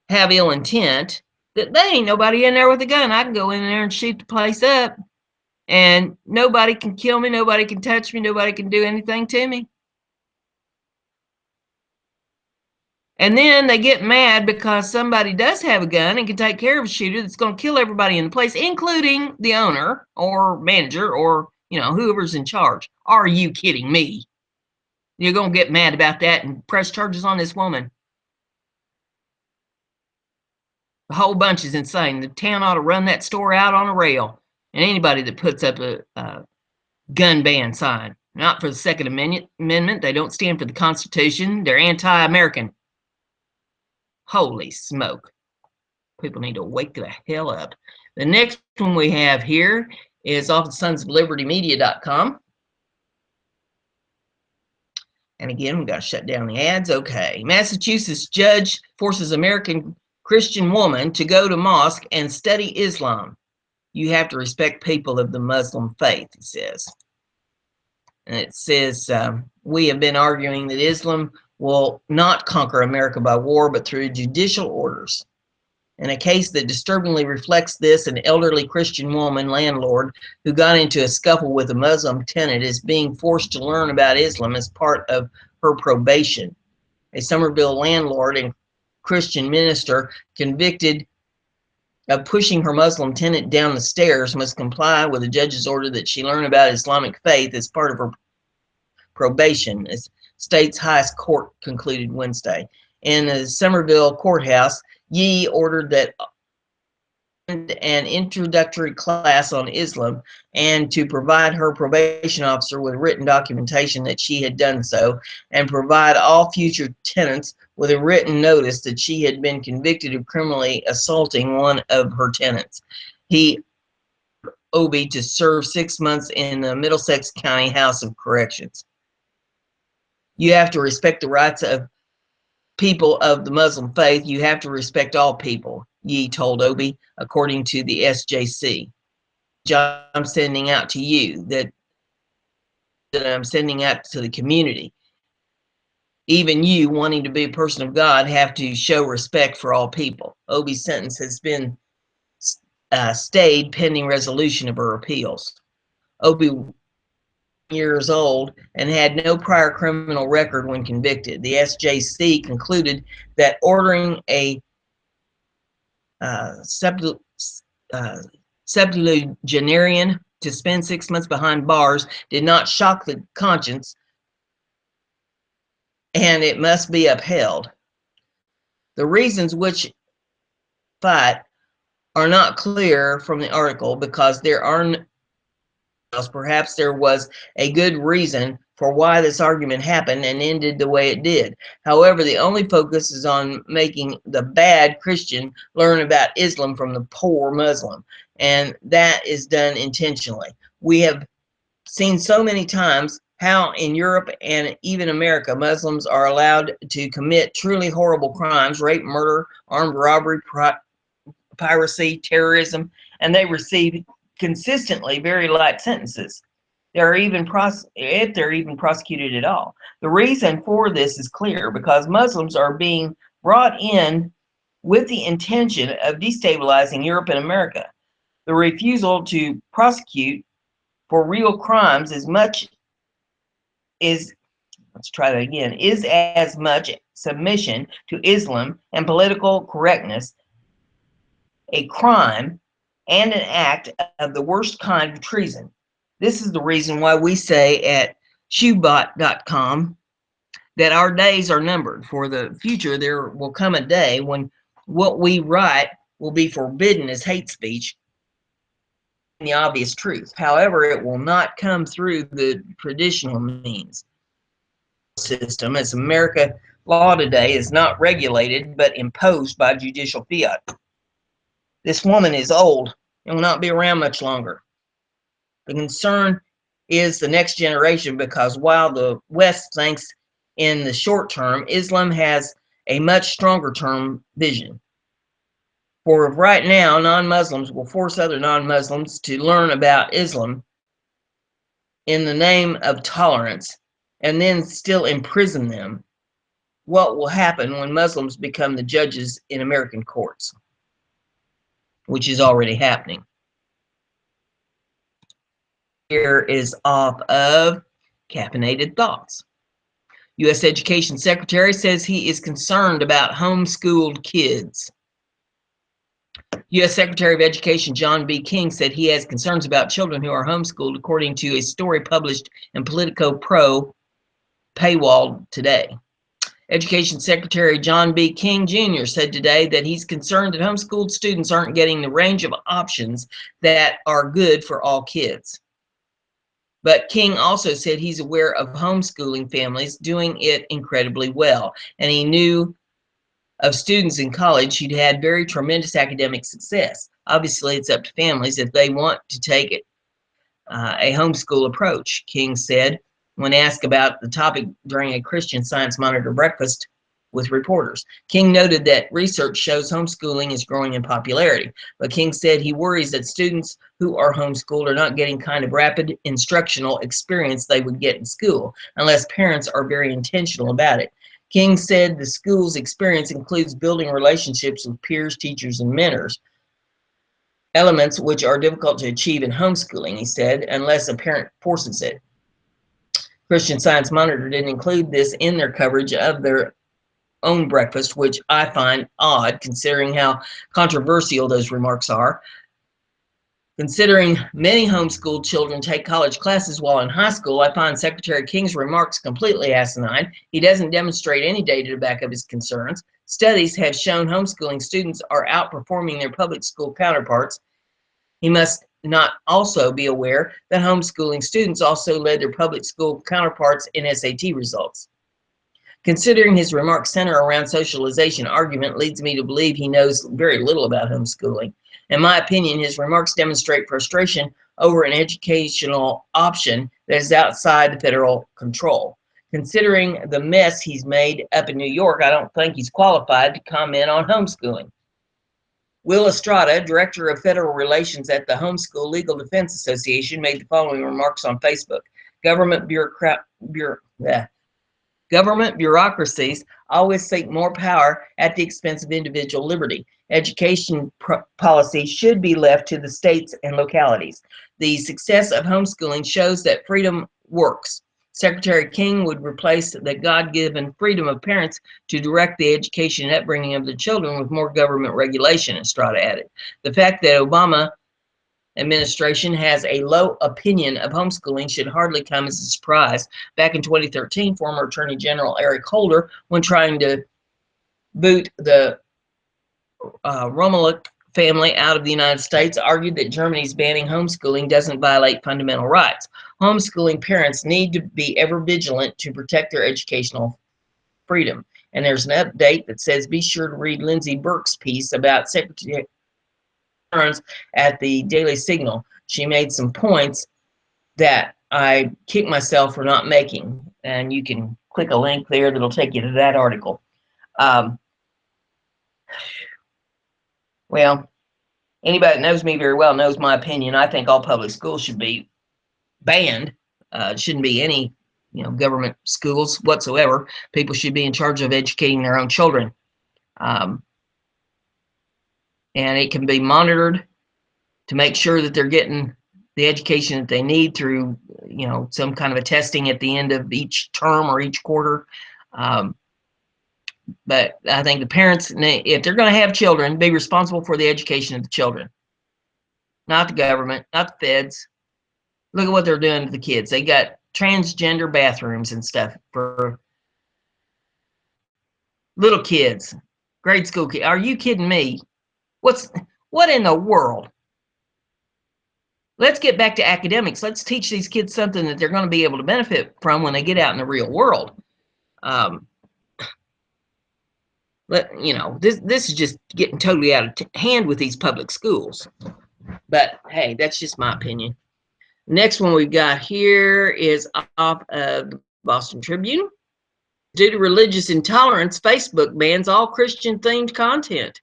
have ill intent that they ain't nobody in there with a gun. I can go in there and shoot the place up and nobody can kill me, nobody can touch me, nobody can do anything to me. And then they get mad because somebody does have a gun and can take care of a shooter that's going to kill everybody in the place, including the owner or manager or, whoever's in charge. Are you kidding me? You're going to get mad about that and press charges on this woman. The whole bunch is insane. The town ought to run that store out on a rail. And anybody that puts up a gun ban sign, not for the Second Amendment, they don't stand for the Constitution, they're anti-American. Holy smoke. People need to wake the hell up. The next one we have here is off of sonsoflibertymedia.com. And again, we've got to shut down the ads. Okay. Massachusetts judge forces American Christian woman to go to mosque and study Islam. You have to respect people of the Muslim faith, it says. And it says, we have been arguing that Islam will not conquer America by war, but through judicial orders. In a case that disturbingly reflects this, an elderly Christian woman landlord who got into a scuffle with a Muslim tenant is being forced to learn about Islam as part of her probation. A Somerville landlord and Christian minister convicted of pushing her Muslim tenant down the stairs must comply with a judge's order that she learn about Islamic faith as part of her probation, as state's highest court concluded Wednesday. In the Somerville courthouse, Yee ordered that an introductory class on Islam and to provide her probation officer with written documentation that she had done so, and provide all future tenants with a written notice that she had been convicted of criminally assaulting one of her tenants. He Obi to serve 6 months in the Middlesex County House of Corrections. You have to respect the rights of people of the Muslim faith. You have to respect all people, Yee told Obi, according to the SJC. I'm sending out to you, that I'm sending out to the community. Even you, wanting to be a person of God, have to show respect for all people. Obi's sentence has been stayed pending resolution of her appeals. Obi, years old, and had no prior criminal record when convicted. The SJC concluded that ordering a septuagenarian to spend 6 months behind bars did not shock the conscience, and it must be upheld. The reasons which fight are not clear from the article because there are perhaps there was a good reason for why this argument happened and ended the way it did. However, the only focus is on making the bad Christian learn about Islam from the poor Muslim, and that is done intentionally. We have seen so many times how in Europe and even America, Muslims are allowed to commit truly horrible crimes, rape, murder, armed robbery, piracy, terrorism, and they receive consistently very light sentences. If they're even prosecuted at all. The reason for this is clear because Muslims are being brought in with the intention of destabilizing Europe and America. The refusal to prosecute for real crimes is as much submission to Islam and political correctness a crime and an act of the worst kind of treason. This is the reason why we say at shoebot.com that our days are numbered. For the future, there will come a day when what we write will be forbidden as hate speech, the obvious truth. However, it will not come through the traditional means. System, as America law today is not regulated but imposed by judicial fiat. This woman is old and will not be around much longer. The concern is the next generation because while the West thinks in the short term, Islam has a much stronger term vision. For right now, non-Muslims will force other non-Muslims to learn about Islam in the name of tolerance and then still imprison them. What will happen when Muslims become the judges in American courts, which is already happening. Here is off of Caffeinated Thoughts. U.S. Education Secretary says he is concerned about homeschooled kids. U.S. Secretary of Education John B. King said he has concerns about children who are homeschooled, according to a story published in Politico Pro paywall today. Education Secretary John B. King Jr. said today that he's concerned that homeschooled students aren't getting the range of options that are good for all kids. But King also said he's aware of homeschooling families doing it incredibly well, and he knew of students in college who'd had very tremendous academic success. Obviously, it's up to families if they want to take it, a homeschool approach, King said when asked about the topic during a Christian Science Monitor breakfast with reporters. King noted that research shows homeschooling is growing in popularity, but King said he worries that students who are homeschooled are not getting kind of rapid instructional experience they would get in school unless parents are very intentional about it. King said the school's experience includes building relationships with peers, teachers, and mentors, elements which are difficult to achieve in homeschooling, he said, unless a parent forces it. Christian Science Monitor didn't include this in their coverage of their own breakfast, which I find odd considering how controversial those remarks are. Considering many homeschooled children take college classes while in high school, I find Secretary King's remarks completely asinine. He doesn't demonstrate any data to back up his concerns. Studies have shown homeschooling students are outperforming their public school counterparts. He must not also be aware that homeschooling students also led their public school counterparts in SAT results. Considering his remarks center around socialization, argument leads me to believe he knows very little about homeschooling. In my opinion, his remarks demonstrate frustration over an educational option that is outside the federal control. Considering the mess he's made up in New York, I don't think he's qualified to comment on homeschooling. Will Estrada, Director of Federal Relations at the Homeschool Legal Defense Association, made the following remarks on Facebook. Government bureaucracies always seek more power at the expense of individual liberty. Education policy should be left to the states and localities. The success of homeschooling shows that freedom works. Secretary King would replace the God-given freedom of parents to direct the education and upbringing of their children with more government regulation, Estrada added. The fact that Obama administration has a low opinion of homeschooling should hardly come as a surprise. Back in 2013, former Attorney General Eric Holder, when trying to boot the Romanuk family out of the United States, argued that Germany's banning homeschooling doesn't violate fundamental rights. Homeschooling parents need to be ever vigilant to protect their educational freedom. And there's an update that says, be sure to read Lindsay Burke's piece about Secretary at the Daily Signal. She made some points that I kick myself for not making. And you can click a link there that'll take you to that article. Well, anybody that knows me very well knows my opinion. I think all public schools should be banned. It shouldn't be any, government schools whatsoever. People should be in charge of educating their own children. And it can be monitored to make sure that they're getting the education that they need through, some kind of a testing at the end of each term or each quarter. But I think the parents, if they're going to have children, be responsible for the education of the children, not the government, not the feds. Look at what they're doing to the kids. They got transgender bathrooms and stuff for little kids, grade school kids. Are you kidding me? What in the world? Let's get back to academics. Let's teach these kids something that they're going to be able to benefit from when they get out in the real world. This is just getting totally out of hand with these public schools. But hey, that's just my opinion. Next one we've got here is off of the Boston Tribune. Due to religious intolerance, Facebook bans all Christian-themed content.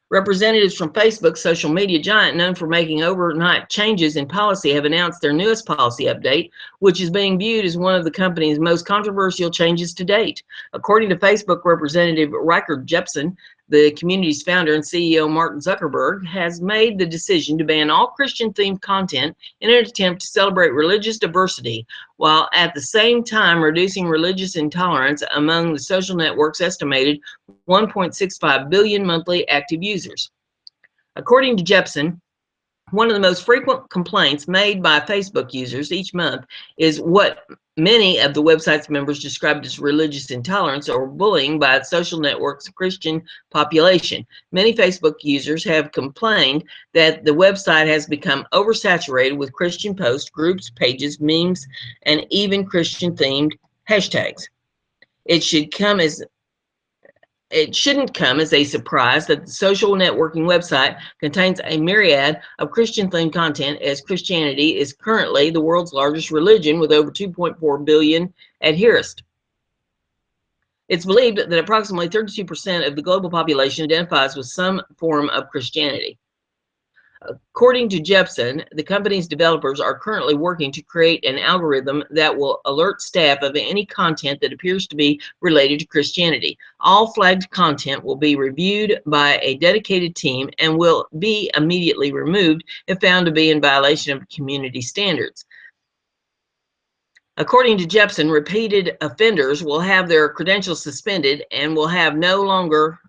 Representatives from Facebook's social media giant, known for making overnight changes in policy, have announced their newest policy update, which is being viewed as one of the company's most controversial changes to date. According to Facebook representative Richard Gibson, the community's founder and CEO Mark Zuckerberg has made the decision to ban all Christian-themed content in an attempt to celebrate religious diversity, while at the same time reducing religious intolerance among the social network's estimated 1.65 billion monthly active users. According to Gibson, one of the most frequent complaints made by Facebook users each month is what many of the website's members described as religious intolerance or bullying by the social network's Christian population. Many Facebook users have complained that the website has become oversaturated with Christian posts, groups, pages, memes, and even Christian-themed hashtags. It shouldn't come as a surprise that the social networking website contains a myriad of Christian-themed content, as Christianity is currently the world's largest religion with over 2.4 billion adherents. It's believed that approximately 32% of the global population identifies with some form of Christianity. According to Gibson, the company's developers are currently working to create an algorithm that will alert staff of any content that appears to be related to Christianity. All flagged content will be reviewed by a dedicated team and will be immediately removed if found to be in violation of community standards. According to Gibson, repeated offenders will have their credentials suspended and will no longer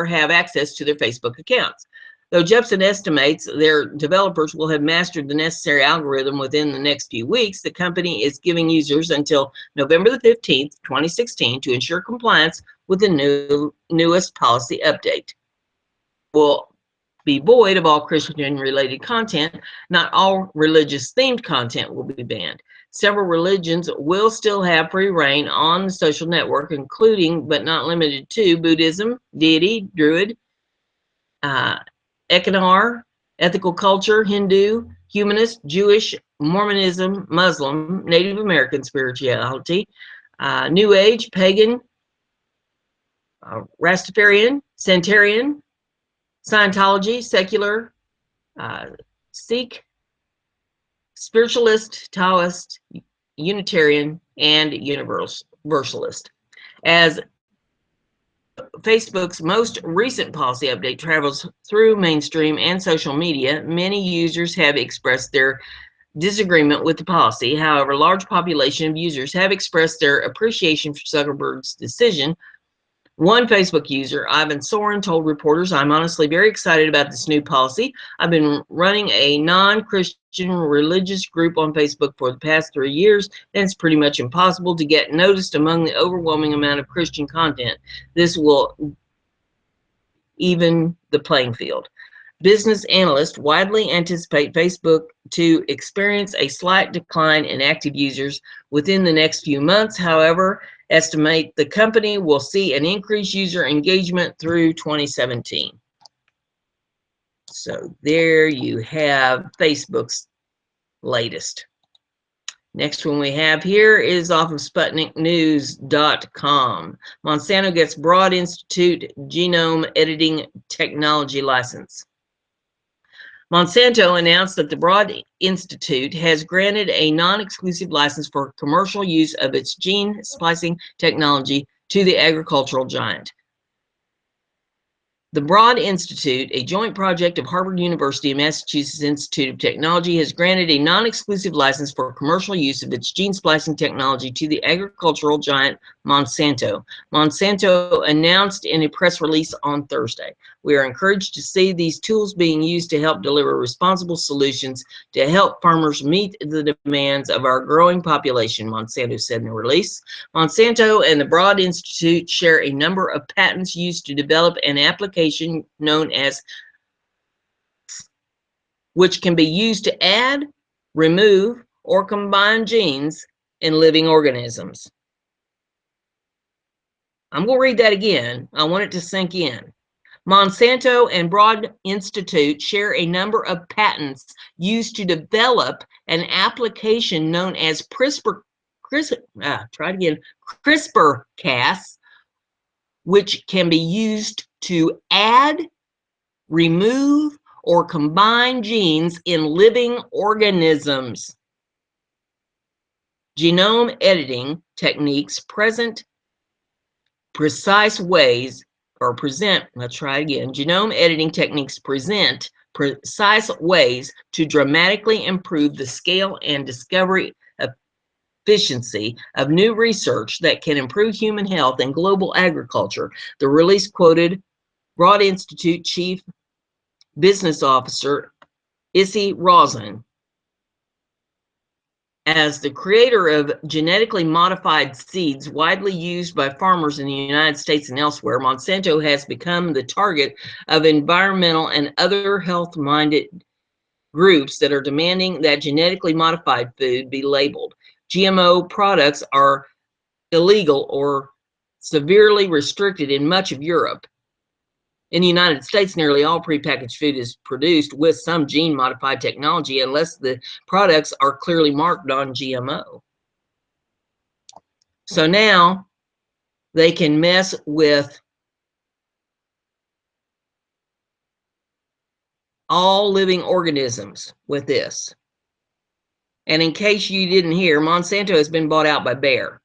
have access to their Facebook accounts. Though Gibson estimates their developers will have mastered the necessary algorithm within the next few weeks, the company is giving users until November the 15th, 2016 to ensure compliance with the newest policy update. Will be void of all Christian-related content. Not all religious-themed content will be banned. Several religions will still have free reign on the social network, including but not limited to Buddhism, Deity, Druid, Ekanar, ethical culture, Hindu, humanist, Jewish, Mormonism, Muslim, Native American spirituality, New Age, pagan, Rastafarian, Sanitarian, Scientology, secular, Sikh, spiritualist, Taoist, Unitarian, and Universalist. As Facebook's most recent policy update travels through mainstream and social media, many users have expressed their disagreement with the policy. However, a large population of users have expressed their appreciation for Zuckerberg's decision. One Facebook user, Ivan Soren, told reporters, "I'm honestly very excited about this new policy. I've been running a non-Christian religious group on Facebook for the past 3 years, and it's pretty much impossible to get noticed among the overwhelming amount of Christian content. This will even the playing field." Business analysts widely anticipate Facebook to experience a slight decline in active users within the next few months. However, estimate the company will see an increased user engagement through 2017. So there you have Facebook's latest. Next one we have here is off of SputnikNews.com. Monsanto gets Broad Institute genome editing technology license. Monsanto announced that the Broad Institute has granted a non-exclusive license for commercial use of its gene splicing technology to the agricultural giant. The Broad Institute, a joint project of Harvard University and Massachusetts Institute of Technology, has granted a non-exclusive license for commercial use of its gene splicing technology to the agricultural giant Monsanto. Monsanto announced in a press release on Thursday. We are encouraged to see these tools being used to help deliver responsible solutions to help farmers meet the demands of our growing population, Monsanto said in a release. Monsanto and the Broad Institute share a number of patents used to develop an application known as, which can be used to add, remove, or combine genes in living organisms. I'm going to read that again. I want it to sink in. Monsanto and Broad Institute share a number of patents used to develop an application known as CRISPR-Cas, which can be used to add, remove, or combine genes in living organisms. Genome editing techniques present precise ways, or present, let's try again. Genome editing techniques present precise ways to dramatically improve the scale and discovery efficiency of new research that can improve human health and global agriculture. The release quoted Broad Institute Chief Business Officer Issy Rosen. As the creator of genetically modified seeds widely used by farmers in the United States and elsewhere, Monsanto has become the target of environmental and other health-minded groups that are demanding that genetically modified food be labeled. GMO products are illegal or severely restricted in much of Europe. In the United States, nearly all prepackaged food is produced with some gene-modified technology unless the products are clearly marked on GMO. So now they can mess with all living organisms with this. And in case you didn't hear, Monsanto has been bought out by Bayer.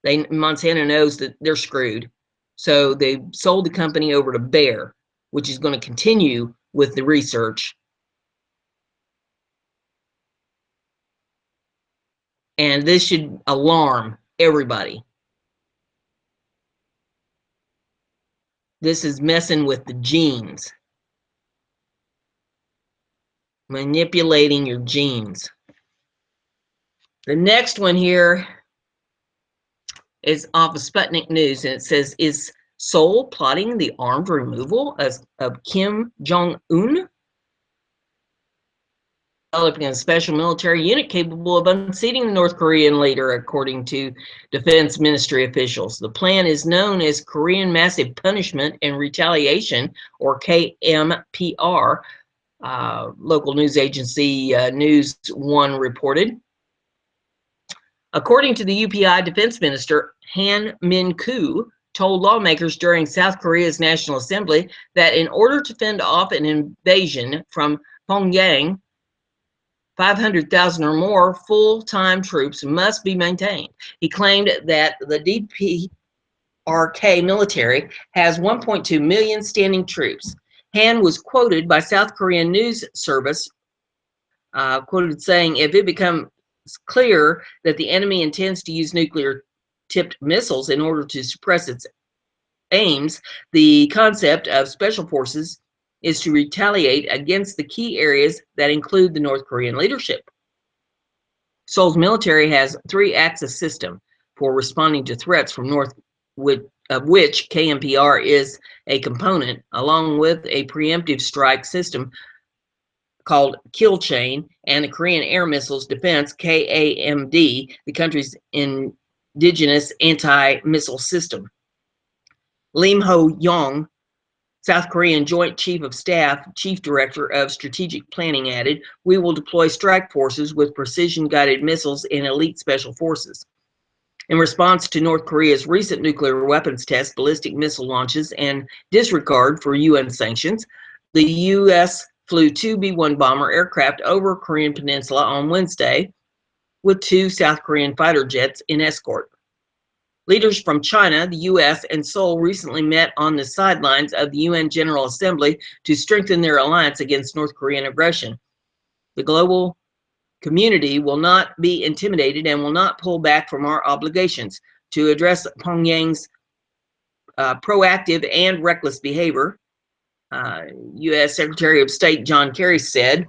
Monsanto knows that they're screwed. So they sold the company over to Bayer, which is going to continue with the research. And this should alarm everybody. This is messing with the genes. Manipulating your genes. The next one here is off of Sputnik News, and it says, is Seoul plotting the armed removal of Kim Jong-Un? Developing a special military unit capable of unseating the North Korean leader, according to Defense Ministry officials. The plan is known as Korean Massive Punishment and Retaliation, or KMPR. Local news agency News One reported. According to the UPI Defense Minister, Han Min-koo told lawmakers during South Korea's National Assembly that in order to fend off an invasion from Pyongyang, 500,000 or more full-time troops must be maintained. He claimed that the DPRK military has 1.2 million standing troops. Han was quoted by South Korean news service, quoted saying, if it becomes clear that the enemy intends to use nuclear-tipped missiles in order to suppress its aims, the concept of special forces is to retaliate against the key areas that include the North Korean leadership. Seoul's military has a three-axis system for responding to threats from north, of which KMPR is a component, along with a preemptive strike system called Kill Chain and the Korean Air Missiles Defense, KAMD, the country's indigenous anti-missile system. Lim Ho-yong, South Korean Joint Chief of Staff, Chief Director of Strategic Planning added, "We will deploy strike forces with precision-guided missiles and elite special forces." In response to North Korea's recent nuclear weapons tests, ballistic missile launches, and disregard for UN sanctions, the U.S. flew two B-1 bomber aircraft over Korean Peninsula on Wednesday, with two South Korean fighter jets in escort. Leaders from China, the U.S., and Seoul recently met on the sidelines of the UN General Assembly to strengthen their alliance against North Korean aggression. The global community will not be intimidated and will not pull back from our obligations to address Pyongyang's proactive and reckless behavior. U.S. Secretary of State John Kerry said,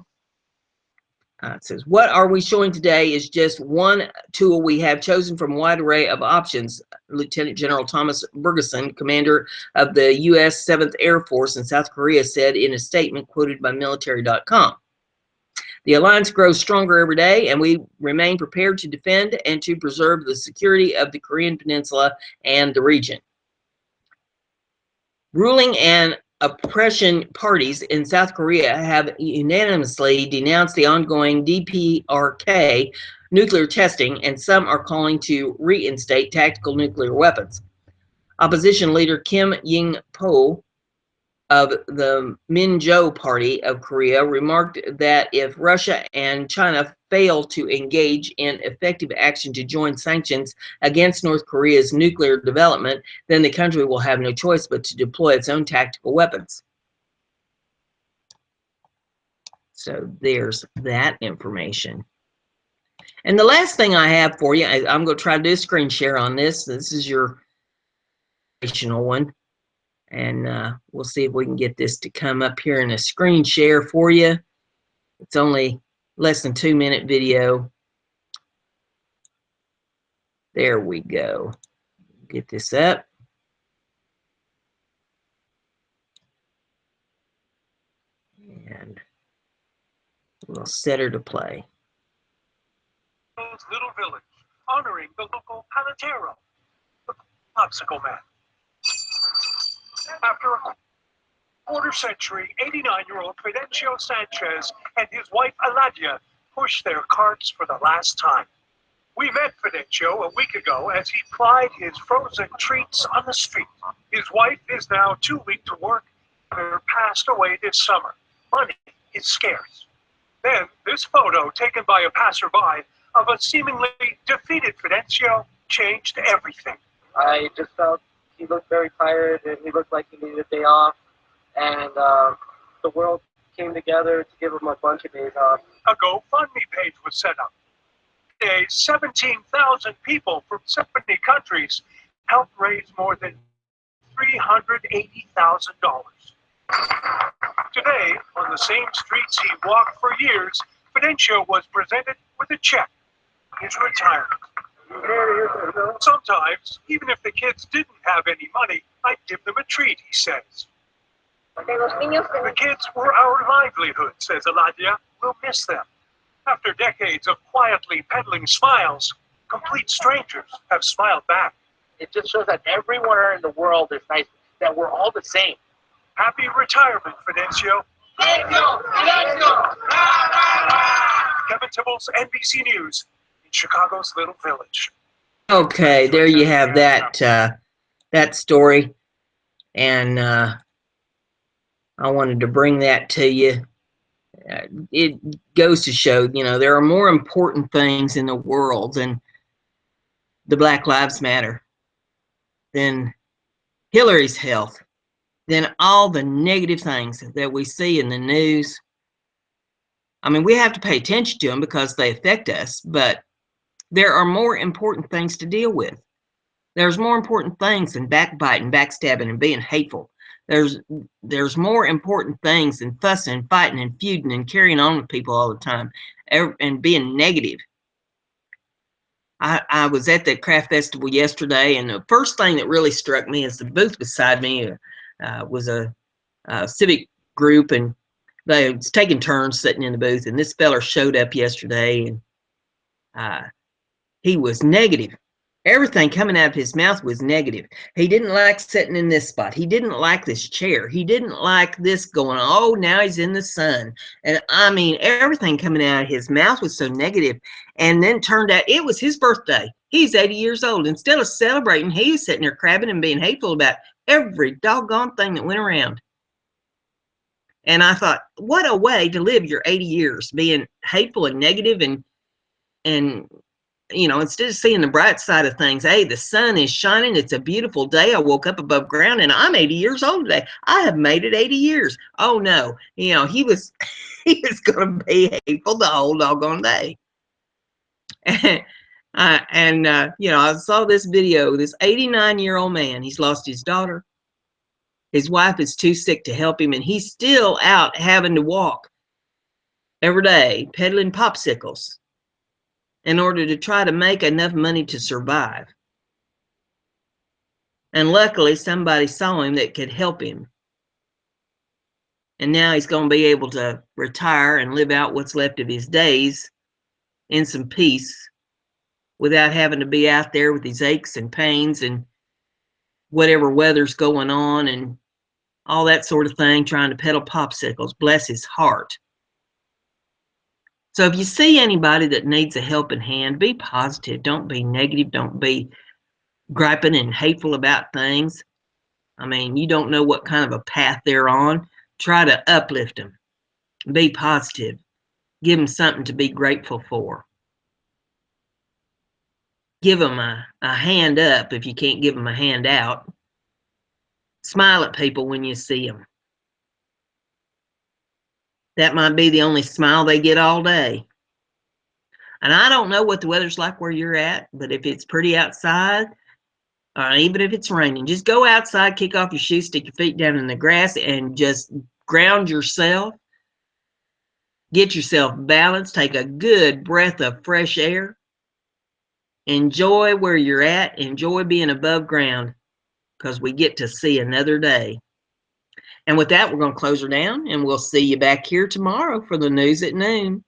it says, "What are we showing today is just one tool we have chosen from a wide array of options," Lieutenant General Thomas Bergeson, commander of the U.S. 7th Air Force in South Korea, said in a statement quoted by military.com. "The alliance grows stronger every day, and we remain prepared to defend and to preserve the security of the Korean Peninsula and the region." Ruling and oppression parties in South Korea have unanimously denounced the ongoing DPRK nuclear testing, and some are calling to reinstate tactical nuclear weapons. Opposition leader Kim Ying-po of the Minjo Party of Korea remarked that if Russia and China fail to engage in effective action to join sanctions against North Korea's nuclear development, then the country will have no choice but to deploy its own tactical weapons. So there's that information. And the last thing I have for you, I'm going to try to do a screen share on this. This is your additional one. And we'll see if we can get this to come up here in a screen share for you. It's only less than 2-minute video. There we go. Get this up. And we'll set her to play. Little village, honoring the local paletero, the popsicle man. After a quarter century, 89-year-old Fidencio Sanchez and his wife Eladia pushed their carts for the last time. We met Fidencio a week ago as he plied his frozen treats on the street. His wife is now too weak to work. Her passed away this summer. Money is scarce. Then this photo taken by a passerby of a seemingly defeated Fidencio changed everything. I just felt he looked very tired and he looked like he needed a day off. And the world came together to give him a bunch of days off. A GoFundMe page was set up. Today, 17,000 people from 70 countries helped raise more than $380,000. Today, on the same streets he walked for years, Fidencio was presented with a check. His retirement. Sometimes, even if the kids didn't have any money, I'd give them a treat, he says. The kids were our livelihood, says Eladia. We'll miss them. After decades of quietly peddling smiles, complete strangers have smiled back. It just shows that everywhere in the world is nice, that we're all the same. Happy retirement, Fidencio. Kevin Tibbles, NBC News, in Chicago's Little Village. Okay, there you have that that story, and I wanted to bring that to you. It goes to show, you know, there are more important things in the world than the Black Lives Matter, than Hillary's health, than all the negative things that we see in the news. I mean, we have to pay attention to them because they affect us, but there are more important things to deal with. There's more important things than backbiting, backstabbing, and being hateful. There's more important things than fussing and fighting and feuding and carrying on with people all the time and being negative. I was at the craft festival yesterday, and the first thing that really struck me is the booth beside me was a civic group, and they was taking turns sitting in the booth, and this feller showed up yesterday, and he was negative. Everything coming out of his mouth was negative. He didn't like sitting in this spot. He didn't like this chair. He didn't like this going, oh, now he's in the sun. And I mean, everything coming out of his mouth was so negative. And then turned out it was his birthday. He's 80 years old. Instead of celebrating, he was sitting there crabbing and being hateful about every doggone thing that went around. And I thought, what a way to live your 80 years, being hateful and negative and you know, instead of seeing the bright side of things, hey, the sun is shining. It's a beautiful day. I woke up above ground and I'm 80 years old today. I have made it 80 years. Oh no, you know, he was going to be hateful the whole doggone day. And you know, I saw this video. This 89-year-old man. He's lost his daughter. His wife is too sick to help him, and he's still out having to walk every day, peddling popsicles in order to try to make enough money to survive. And luckily, somebody saw him that could help him. And now he's going to be able to retire and live out what's left of his days in some peace without having to be out there with his aches and pains and whatever weather's going on and all that sort of thing, trying to peddle popsicles. Bless his heart. So if you see anybody that needs a helping hand, be positive. Don't be negative. Don't be griping and hateful about things. I mean, you don't know what kind of a path they're on. Try to uplift them. Be positive. Give them something to be grateful for. Give them a hand up if you can't give them a hand out. Smile at people when you see them. That might be the only smile they get all day. And I don't know what the weather's like where you're at, but if it's pretty outside, or even if it's raining, just go outside, kick off your shoes, stick your feet down in the grass, and just ground yourself. Get yourself balanced. Take a good breath of fresh air. Enjoy where you're at. Enjoy being above ground because we get to see another day. And with that, we're going to close her down, and we'll see you back here tomorrow for the news at noon.